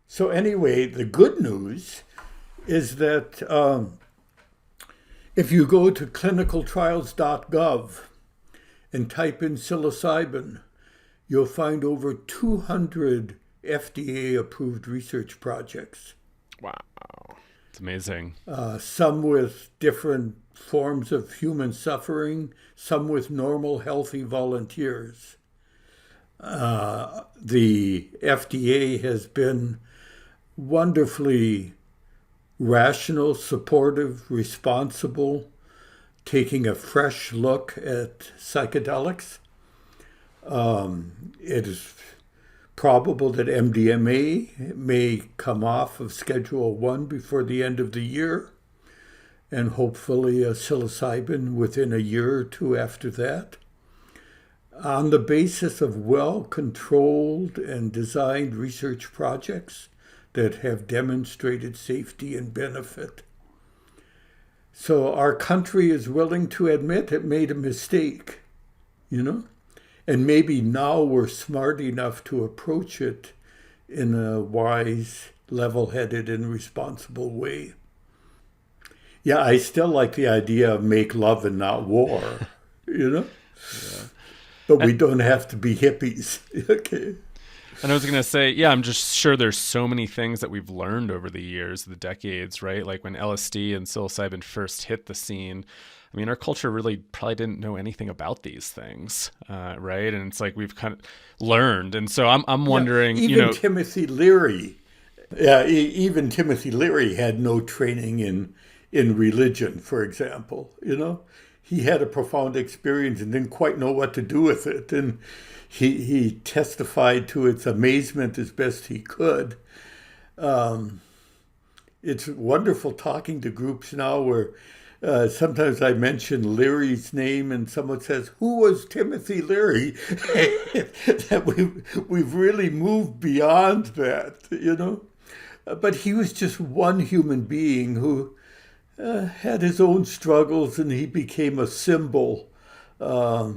So anyway, the good news is that if you go to clinicaltrials.gov and type in psilocybin, you'll find over 200 FDA-approved research projects. Wow, it's amazing. Some with different forms of human suffering, some with normal, healthy volunteers. The FDA has been wonderfully rational, supportive, responsible, taking a fresh look at psychedelics. It is probable that MDMA may come off of Schedule 1 before the end of the year, and hopefully psilocybin within a year or two after that, on the basis of well-controlled and designed research projects that have demonstrated safety and benefit. So our country is willing to admit it made a mistake, and maybe now we're smart enough to approach it in a wise, level-headed, and responsible way. Yeah, I still like the idea of make love and not war, Yeah. But we don't have to be hippies, okay? And I was going to say, yeah, I'm just sure there's so many things that we've learned over the years, the decades, right? Like when LSD and psilocybin first hit the scene, I mean, our culture really probably didn't know anything about these things, right? And it's like we've kind of learned. And so I'm wondering, Even Timothy Leary Yeah, even Timothy Leary had no training in religion, for example. He had a profound experience and didn't quite know what to do with it, and he testified to its amazement as best he could. It's wonderful talking to groups now where sometimes I mention Leary's name and someone says, "Who was Timothy Leary?" That we've really moved beyond that. But he was just one human being who had his own struggles, and he became a symbol for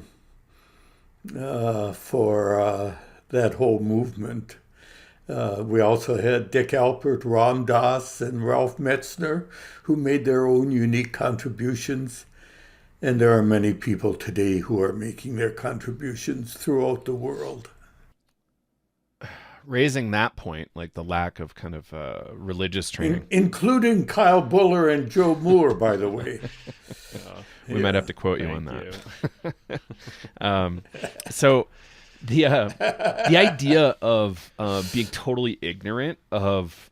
that whole movement. We also had Dick Alpert, Ram Dass, and Ralph Metzner, who made their own unique contributions. And there are many people today who are making their contributions throughout the world. Raising that point, like the lack of kind of religious training, including Kyle Buller and Joe Moore, by the way. We might have to quote you on that. So the idea of being totally ignorant of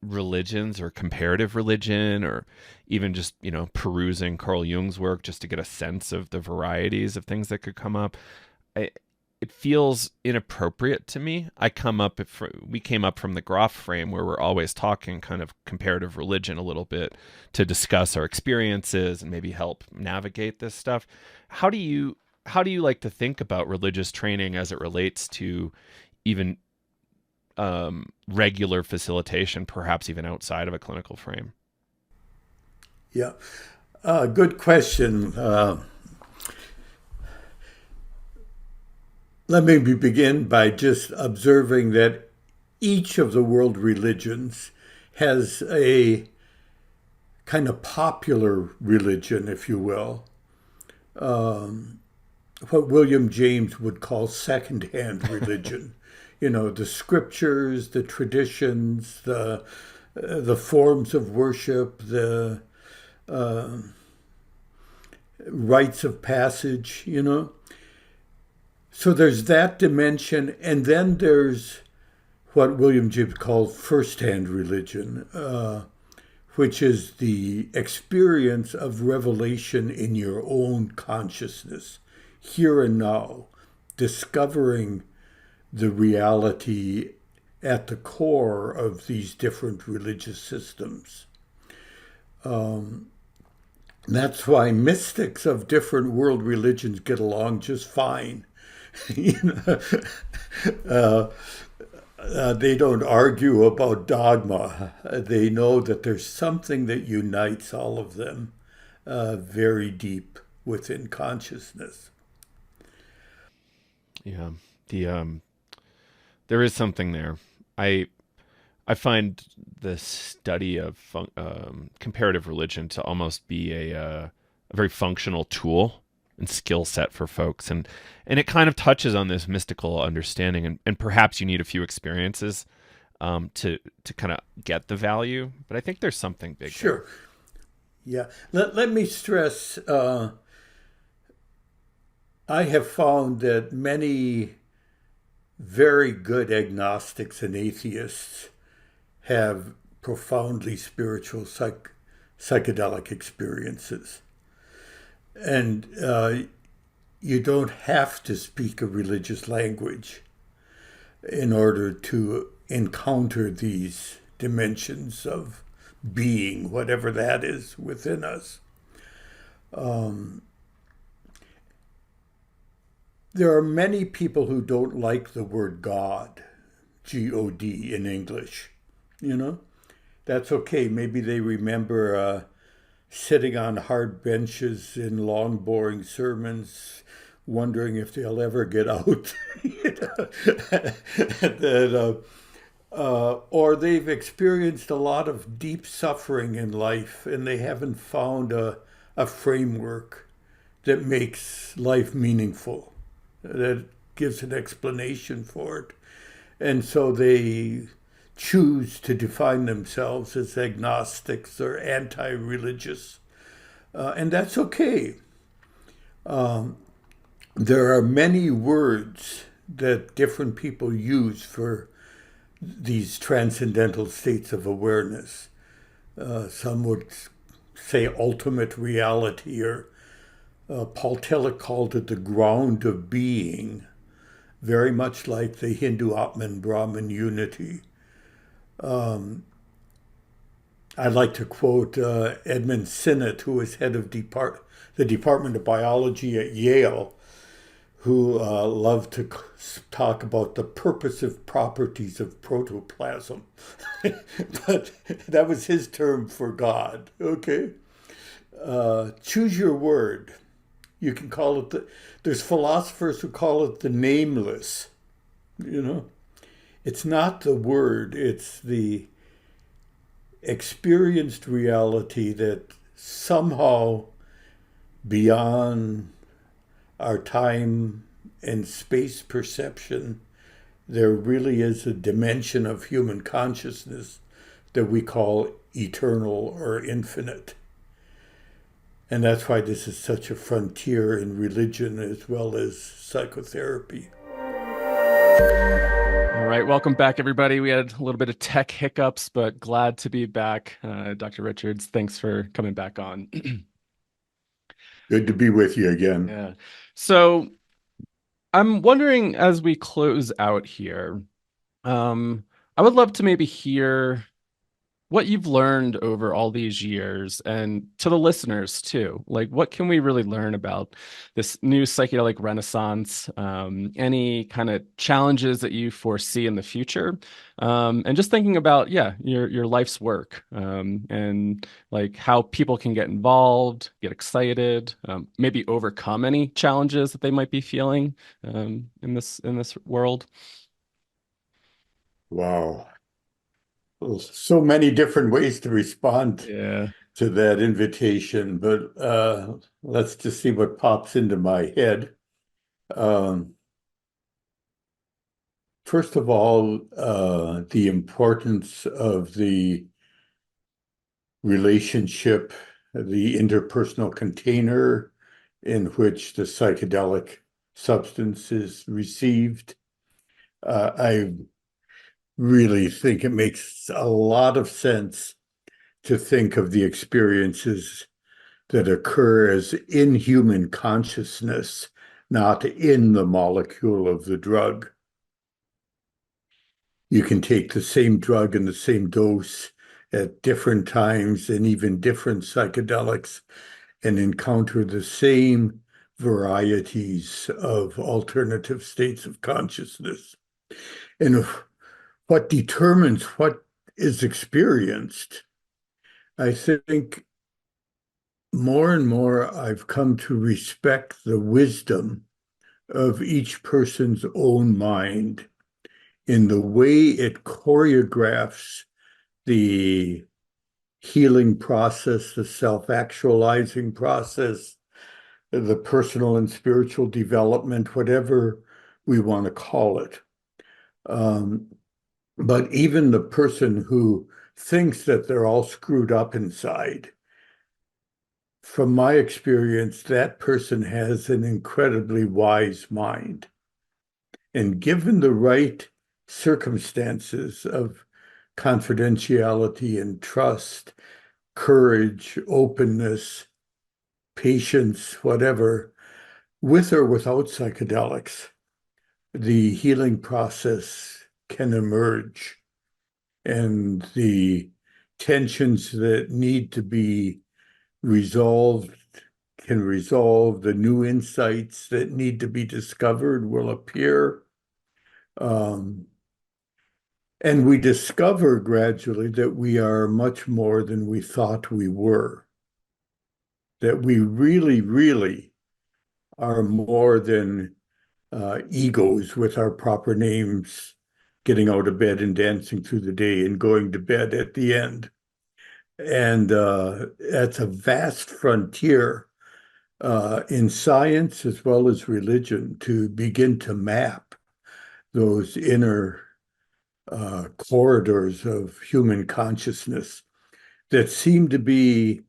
religions or comparative religion, or even just perusing Carl Jung's work just to get a sense of the varieties of things that could come up, it feels inappropriate to me. We came up from the Groff frame, where we're always talking kind of comparative religion a little bit to discuss our experiences and maybe help navigate this stuff. How do you like to think about religious training as it relates to even regular facilitation, perhaps even outside of a clinical frame? Yeah, good question. Let me begin by just observing that each of the world religions has a kind of popular religion, if you will, what William James would call secondhand religion. The scriptures, the traditions, the forms of worship, the rites of passage, So there's that dimension, and then there's what William James called first-hand religion, which is the experience of revelation in your own consciousness, here and now, discovering the reality at the core of these different religious systems. That's why mystics of different world religions get along just fine. They don't argue about dogma. They know that there's something that unites all of them very deep within consciousness. Yeah, there is something there. I find the study of comparative religion to almost be a very functional tool and skill set for folks, and it kind of touches on this mystical understanding, and perhaps you need a few experiences to kind of get the value, but I think there's something big. Sure. Yeah. Let me stress, I have found that many very good agnostics and atheists have profoundly spiritual psychedelic experiences. And you don't have to speak a religious language in order to encounter these dimensions of being, whatever that is within us. There are many people who don't like the word God, G-O-D in English. That's okay. Maybe they remember sitting on hard benches in long, boring sermons, wondering if they'll ever get out. Or they've experienced a lot of deep suffering in life, and they haven't found a framework that makes life meaningful, that gives an explanation for it. And so they choose to define themselves as agnostics or anti-religious. And that's okay. There are many words that different people use for these transcendental states of awareness. Some would say ultimate reality, or Paul Tillich called it the ground of being, very much like the Hindu Atman Brahman unity. I'd like to quote Edmund Sinnott, who was head of the Department of Biology at Yale, who loved to talk about the purposive properties of protoplasm. But that was his term for God, okay? Choose your word. You can call it there's philosophers who call it the nameless, you know? It's not the word, it's the experienced reality that somehow beyond our time and space perception, there really is a dimension of human consciousness that we call eternal or infinite. And that's why this is such a frontier in religion as well as psychotherapy. All right, welcome back, everybody. We had a little bit of tech hiccups, but glad to be back. Dr. Richards, thanks for coming back on. Good to be with you again. Yeah. So I'm wondering, as we close out here, I would love to maybe hear what you've learned over all these years, and to the listeners too. Like, what can we really learn about this new psychedelic renaissance? Any kind of challenges that you foresee in the future? And just thinking about, yeah, your life's work, and like how people can get involved, get excited, maybe overcome any challenges that they might be feeling in this world. Wow. Well, so many different ways to respond Yeah. to that invitation, but let's just see what pops into my head. Um, First of all, the importance of the relationship, the interpersonal container in which the psychedelic substance is received. I really think it makes a lot of sense to think of the experiences that occur as in human consciousness, not in the molecule of the drug. You can take the same drug and the same dose at different times and even different psychedelics and encounter the same varieties of alternative states of consciousness. And what determines what is experienced, I think more and more I've come to respect the wisdom of each person's own mind in the way it choreographs the healing process, the self-actualizing process, the personal and spiritual development, whatever we want to call it. But even the person who thinks that they're all screwed up inside, from my experience, that person has an incredibly wise mind. And given the right circumstances of confidentiality and trust, courage, openness, patience, whatever, with or without psychedelics, the healing process can emerge. And the tensions that need to be resolved can resolve, the new insights that need to be discovered will appear. And we discover gradually that we are much more than we thought we were, that we really, really are more than egos with our proper names, getting out of bed and dancing through the day and going to bed at the end. And that's a vast frontier in science as well as religion to begin to map those inner corridors of human consciousness that seem to be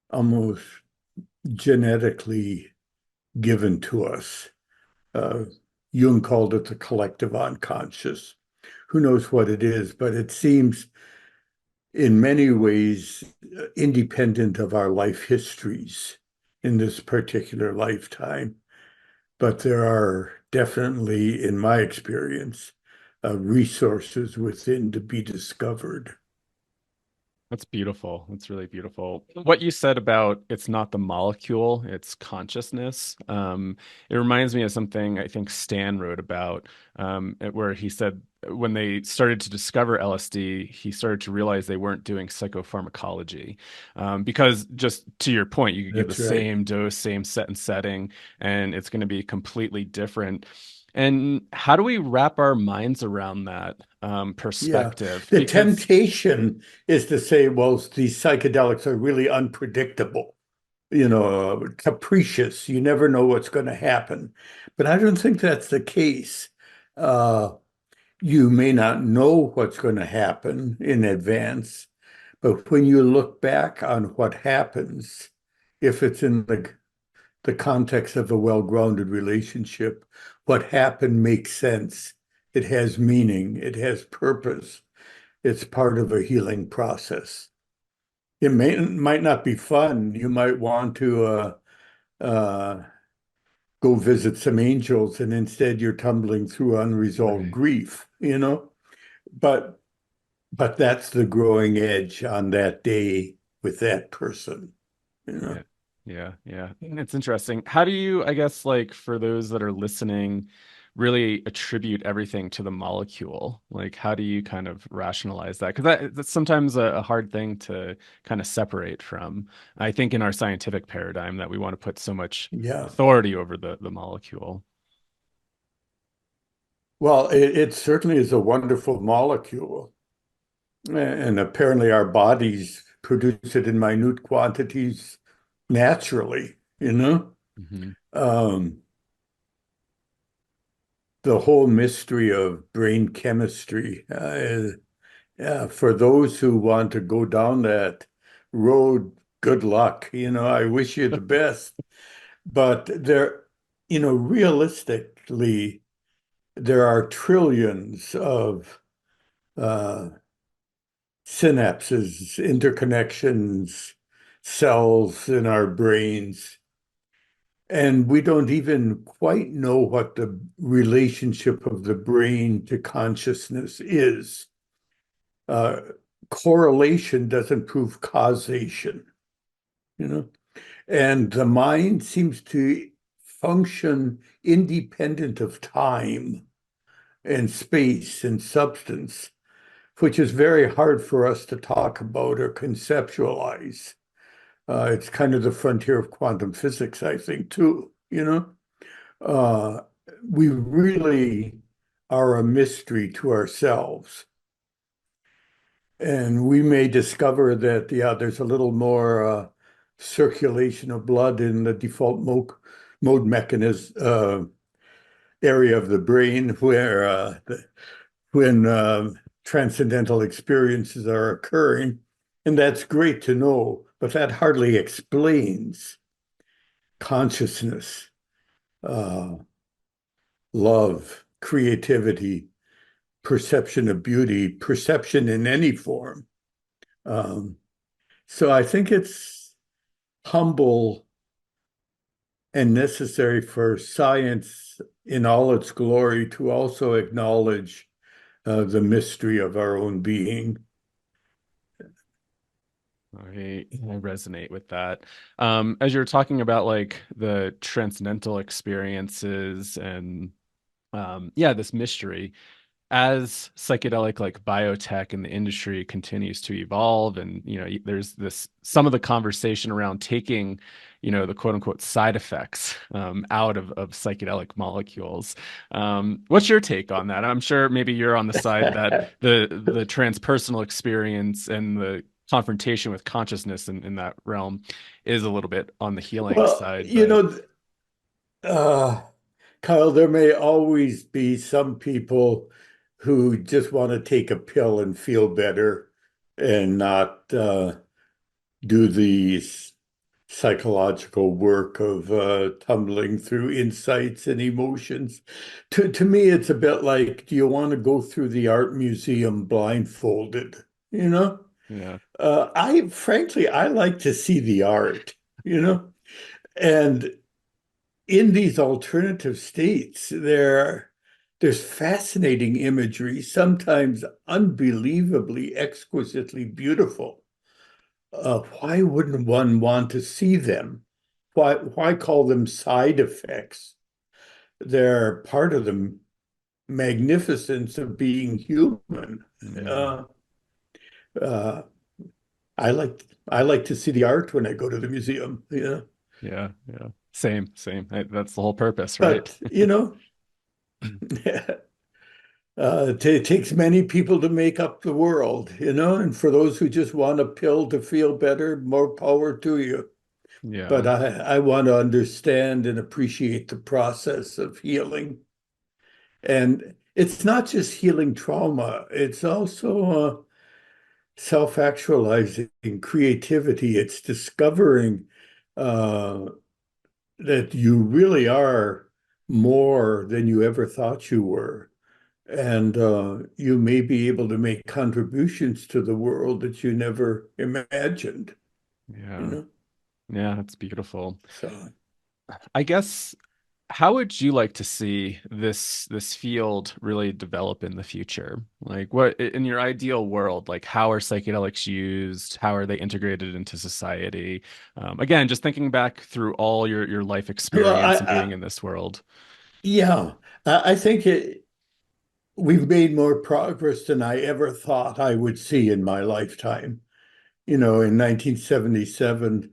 almost genetically given to us. Jung called it the collective unconscious. who knows what it is, but it seems in many ways independent of our life histories in this particular lifetime. But there are definitely, in my experience, resources within to be discovered. That's beautiful. That's really beautiful. What you said about it's not the molecule, it's consciousness. It reminds me of something I think Stan wrote about, where he said when they started to discover LSD, he started to realize they weren't doing psychopharmacology. Because just to your point, you could give the That's right. same dose, same set and setting, and it's going to be completely different. And how do we wrap our minds around that Yeah. perspective? The Because temptation is to say, well, these psychedelics are really unpredictable, capricious. You never know what's going to happen. But I don't think that's the case. Uh, you may not know what's going to happen in advance, but when you look back on what happens, if it's in the context of a well-grounded relationship, what happened makes sense. It has meaning, it has purpose. It's part of a healing process. Might not be fun. You might want to uh, go visit some angels, and instead you're tumbling through unresolved right. grief. But but that's the growing edge on that day with that person, you know. Yeah. Yeah. Yeah. It's interesting. How do you, I guess, like for those that are listening, really attribute everything to the molecule? Like, how do you kind of rationalize that? Because that's sometimes a hard thing to kind of separate from. I think in our scientific paradigm that we want to put so much Yeah. authority over the molecule. Well, it certainly is a wonderful molecule. And apparently our bodies produce it in minute quantities naturally. Hmm. Um, the whole mystery of brain chemistry, for those who want to go down that road, good luck. I wish you the best. But realistically, there are trillions of uh, synapses, interconnections, cells in our brains. And we don't even quite know what the relationship of the brain to consciousness is. Uh, Correlation doesn't prove causation, you know? And the mind seems to function independent of time and space and substance, which is very hard for us to talk about or conceptualize. It's kind of the frontier of quantum physics, I think, too. Uh, we really are a mystery to ourselves. And we may discover that, yeah, there's a little more circulation of blood in the default mode mechanism area of the brain where when transcendental experiences are occurring. And that's great to know, but that hardly explains consciousness, uh, love, creativity, perception of beauty, perception in any form. Um, so I think it's humble and necessary for science in all its glory to also acknowledge the mystery of our own being. I resonate with that. As you're talking about like the transcendental experiences and yeah, this mystery, as psychedelic like biotech and the industry continues to evolve, and there's this some of the conversation around taking the quote unquote side effects out of psychedelic molecules. What's your take on that? I'm sure maybe you're on the side that the transpersonal experience and the confrontation with consciousness in that realm is a little bit on the healing Well, side, but uh, Kyle, there may always be some people who just want to take a pill and feel better and not do the psychological work of tumbling through insights and emotions. To me, it's a bit like, do you want to go through the art museum blindfolded? You know, Yeah. I frankly, I like to see the art, you know, and in these alternative states, there's fascinating imagery, sometimes unbelievably, exquisitely beautiful. Why wouldn't one want to see them? Why call them side effects? They're part of the magnificence of being human. Mm. Uh, uh, I like to see the art when I go to the museum. Yeah, Yeah. Yeah. Same, same. That's the whole purpose, right? but it takes many people to make up the world, and for those who just want a pill to feel better, more power to you. But Yeah. I want to understand and appreciate the process of healing. And it's not just healing trauma, it's also self-actualizing creativity. It's discovering uh, that you really are more than you ever thought you were. And you may be able to make contributions to the world that you never imagined, you Yeah. know? Yeah, that's beautiful. So, I guess how would you like to see this field really develop in the future? Like what in your ideal world, like how are psychedelics used? How are they integrated into society? Again, just thinking back through all your life well, experience and being in this world. yeah, I think we've made more progress than I ever thought I would see in my lifetime. In 1977,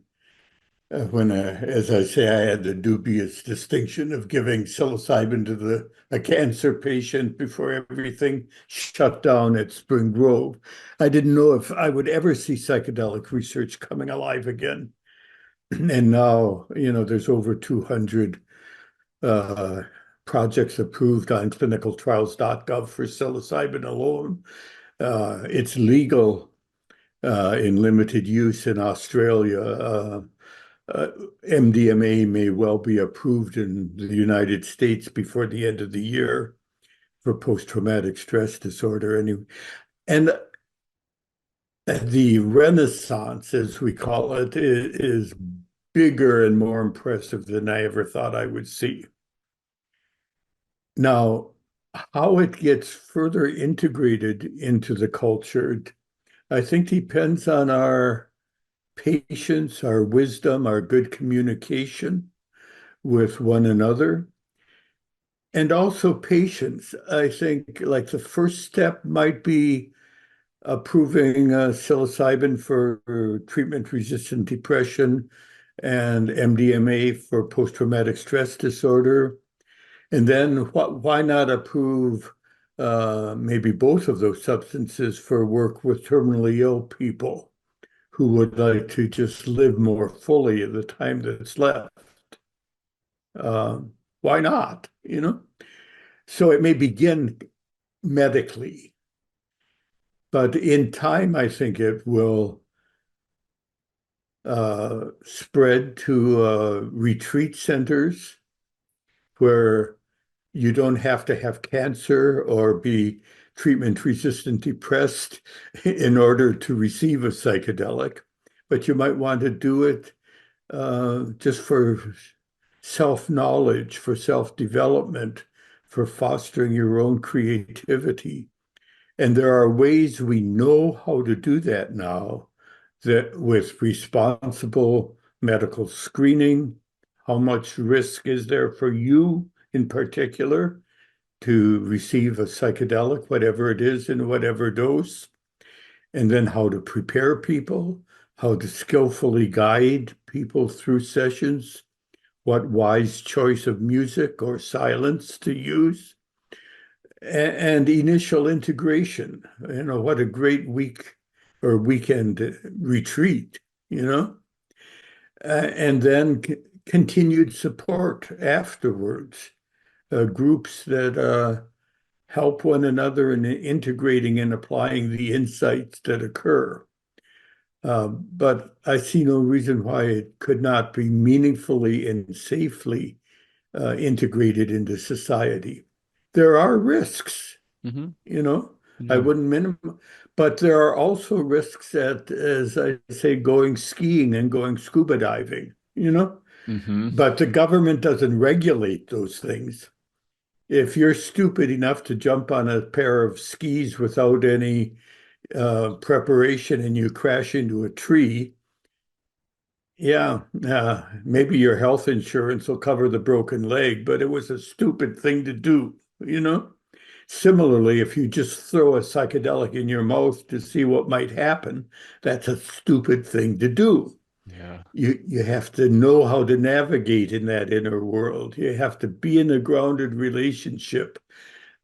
when, as I say, I had the dubious distinction of giving psilocybin to a cancer patient before everything shut down at Spring Grove. I didn't know if I would ever see psychedelic research coming alive again. And now, there's over 200 uh, projects approved on clinicaltrials.gov for psilocybin alone. It's legal in limited use in Australia. Uh, MDMA may well be approved in the United States before the end of the year for post-traumatic stress disorder. And the renaissance, as we call it, is bigger and more impressive than I ever thought I would see. Now, how it gets further integrated into the culture, I think depends on our patience, our wisdom, our good communication with one another, and also patience. I think like the first step might be approving psilocybin for treatment-resistant depression and MDMA for post-traumatic stress disorder. And then why not approve maybe both of those substances for work with terminally ill people who would like to just live more fully in the time that's left? Why not? So it may begin medically, but in time, I think it will spread to retreat centers where you don't have to have cancer or be treatment resistant depressed in order to receive a psychedelic, but you might want to do it just for self-knowledge, for self-development, for fostering your own creativity. And there are ways we know how to do that now that with responsible medical screening, how much risk is there for you in particular to receive a psychedelic, whatever it is, in whatever dose, and then how to prepare people, how to skillfully guide people through sessions, what wise choice of music or silence to use, and initial integration. What a great week or weekend retreat, you know, and then continued support afterwards, groups that help one another in integrating and applying the insights that occur. But I see no reason why it could not be meaningfully and safely integrated into society. There are risks, Hmm. you know, I Yeah. wouldn't minimize, but there are also risks at, as I say, going skiing and going scuba diving, you know, Hmm. but the government doesn't regulate those things. If you're stupid enough to jump on a pair of skis without any preparation and you crash into a tree, yeah, maybe your health insurance will cover the broken leg, but it was a stupid thing to do, you know? Similarly, if you just throw a psychedelic in your mouth to see what might happen, that's a stupid thing to do. Yeah. You have to know how to navigate in that inner world. You have to be in a grounded relationship.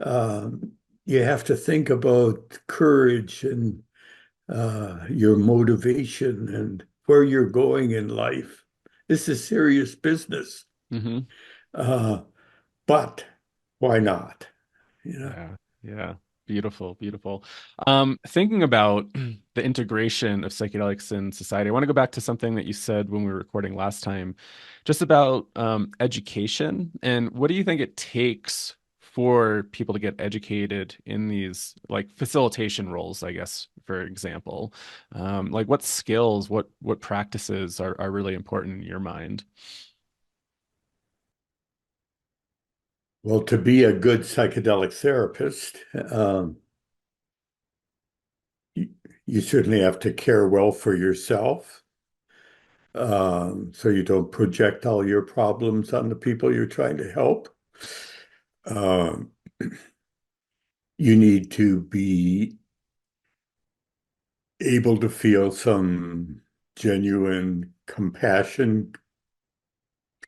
Um, you have to think about courage and your motivation and where you're going in life. This is serious business. Hmm. Uh, but why not? You know? Yeah, yeah. Beautiful, beautiful. Thinking about the integration of psychedelics in society, I want to go back to something that you said when we were recording last time, just about education. And what do you think it takes for people to get educated in these like facilitation roles, I guess, for example? Like what skills, what practices are really important in your mind? Well, to be a good psychedelic therapist, you, you certainly have to care well for yourself. So you don't project all your problems on the people you're trying to help. Um, you need to be able to feel some genuine compassion,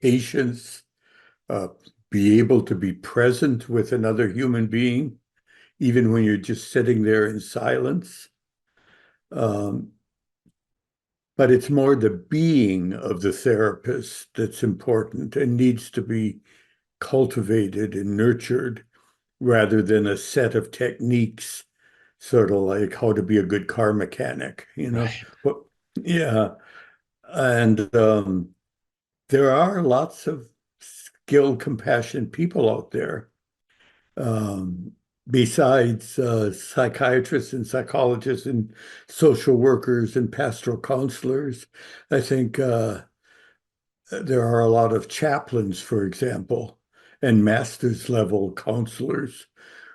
patience, uh, be able to be present with another human being, even when you're just sitting there in silence. Um, but it's more the being of the therapist that's important and needs to be cultivated and nurtured rather than a set of techniques, sort of like how to be a good car mechanic, you know? Right. What, yeah. And there are lots of skilled, compassionate people out there. Um, besides psychiatrists and psychologists and social workers and pastoral counselors, I think there are a lot of chaplains, for example, and master's level counselors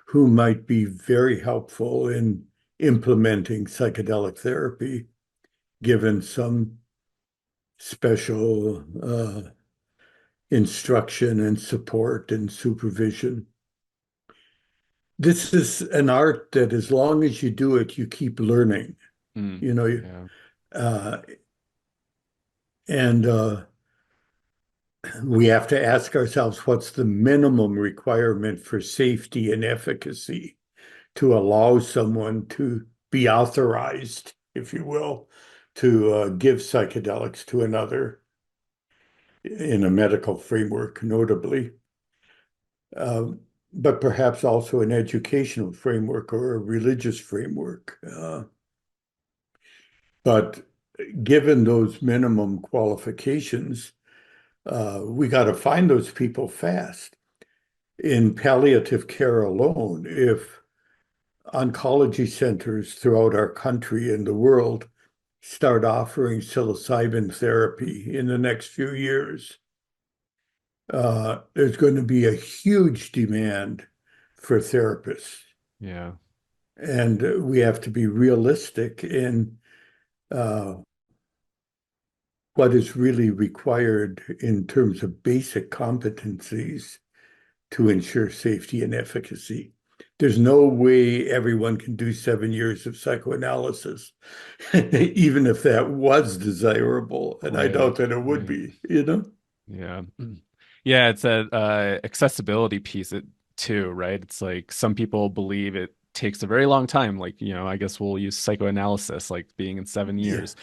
who might be very helpful in implementing psychedelic therapy, given some special instruction and support and supervision. This is an art that as long as you do it, you keep learning, Mm, you know, yeah. uh, and we have to ask ourselves what's the minimum requirement for safety and efficacy to allow someone to be authorized, if you will, to give psychedelics to another in a medical framework, notably, uh, but perhaps also an educational framework or a religious framework. But given those minimum qualifications, we got to find those people fast. In palliative care alone, if oncology centers throughout our country and the world start offering psilocybin therapy in the next few years, there's going to be a huge demand for therapists. Yeah. And we have to be realistic in uh, what is really required in terms of basic competencies to ensure safety and efficacy. There's no way everyone can do 7 years of psychoanalysis, even if that was desirable. And I Right. doubt that it would Right. be, you know? Yeah. Yeah, it's a accessibility piece too, right? It's like some people believe it takes a very long time. Like, I guess we'll use psychoanalysis, like being in seven Yeah, years.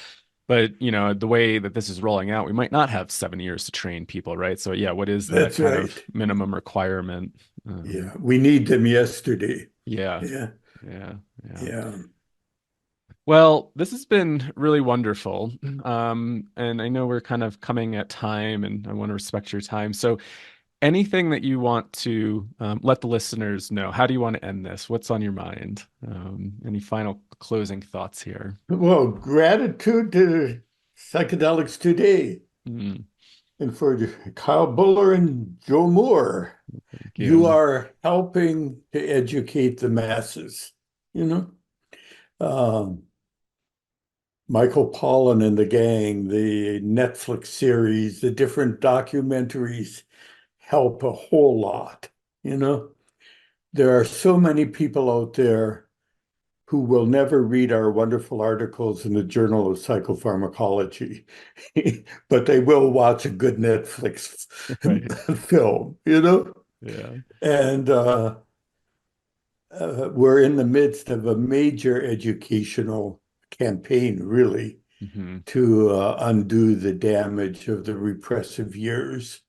But, the way that this is rolling out, we might not have 7 years to train people, right? So yeah, what is the that's kind right. of minimum requirement? Yeah, we need them yesterday. Yeah, Yeah, yeah, yeah. yeah. Well, this has been really wonderful. And I know we're kind of coming at time, and I want to respect your time. So, anything that you want to let the listeners know, how do you want to end this? What's on your mind? Any final closing thoughts here? Well, gratitude to Psychedelics Today Mm, and for Kyle Buller and Joe Moore. thank You you. are helping to educate the masses, you know? Um, Michael Pollan and the gang, the Netflix series, the different documentaries help a whole lot, you know? There are so many people out there who will never read our wonderful articles in the Journal of Psychopharmacology, but they will watch a good Netflix Right. film, you know? Yeah. And we're in the midst of a major educational campaign, really, Hmm. to undo the damage of the repressive years,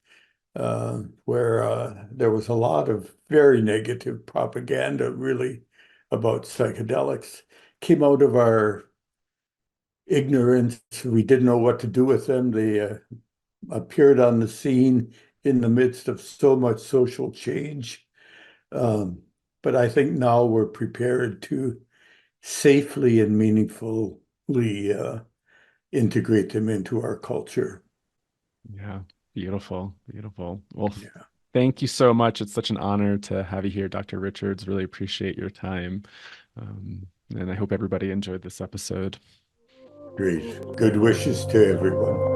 where there was a lot of very negative propaganda, really, about psychedelics. Came out of our ignorance. We didn't know what to do with them. They appeared on the scene in the midst of so much social change. Um, but I think now we're prepared to safely and meaningfully integrate them into our culture. Yeah. Beautiful. Beautiful. Well, Yeah, thank you so much. It's such an honor to have you here, Dr. Richards. Really appreciate your time. And I hope everybody enjoyed this episode. great. Good wishes to everyone.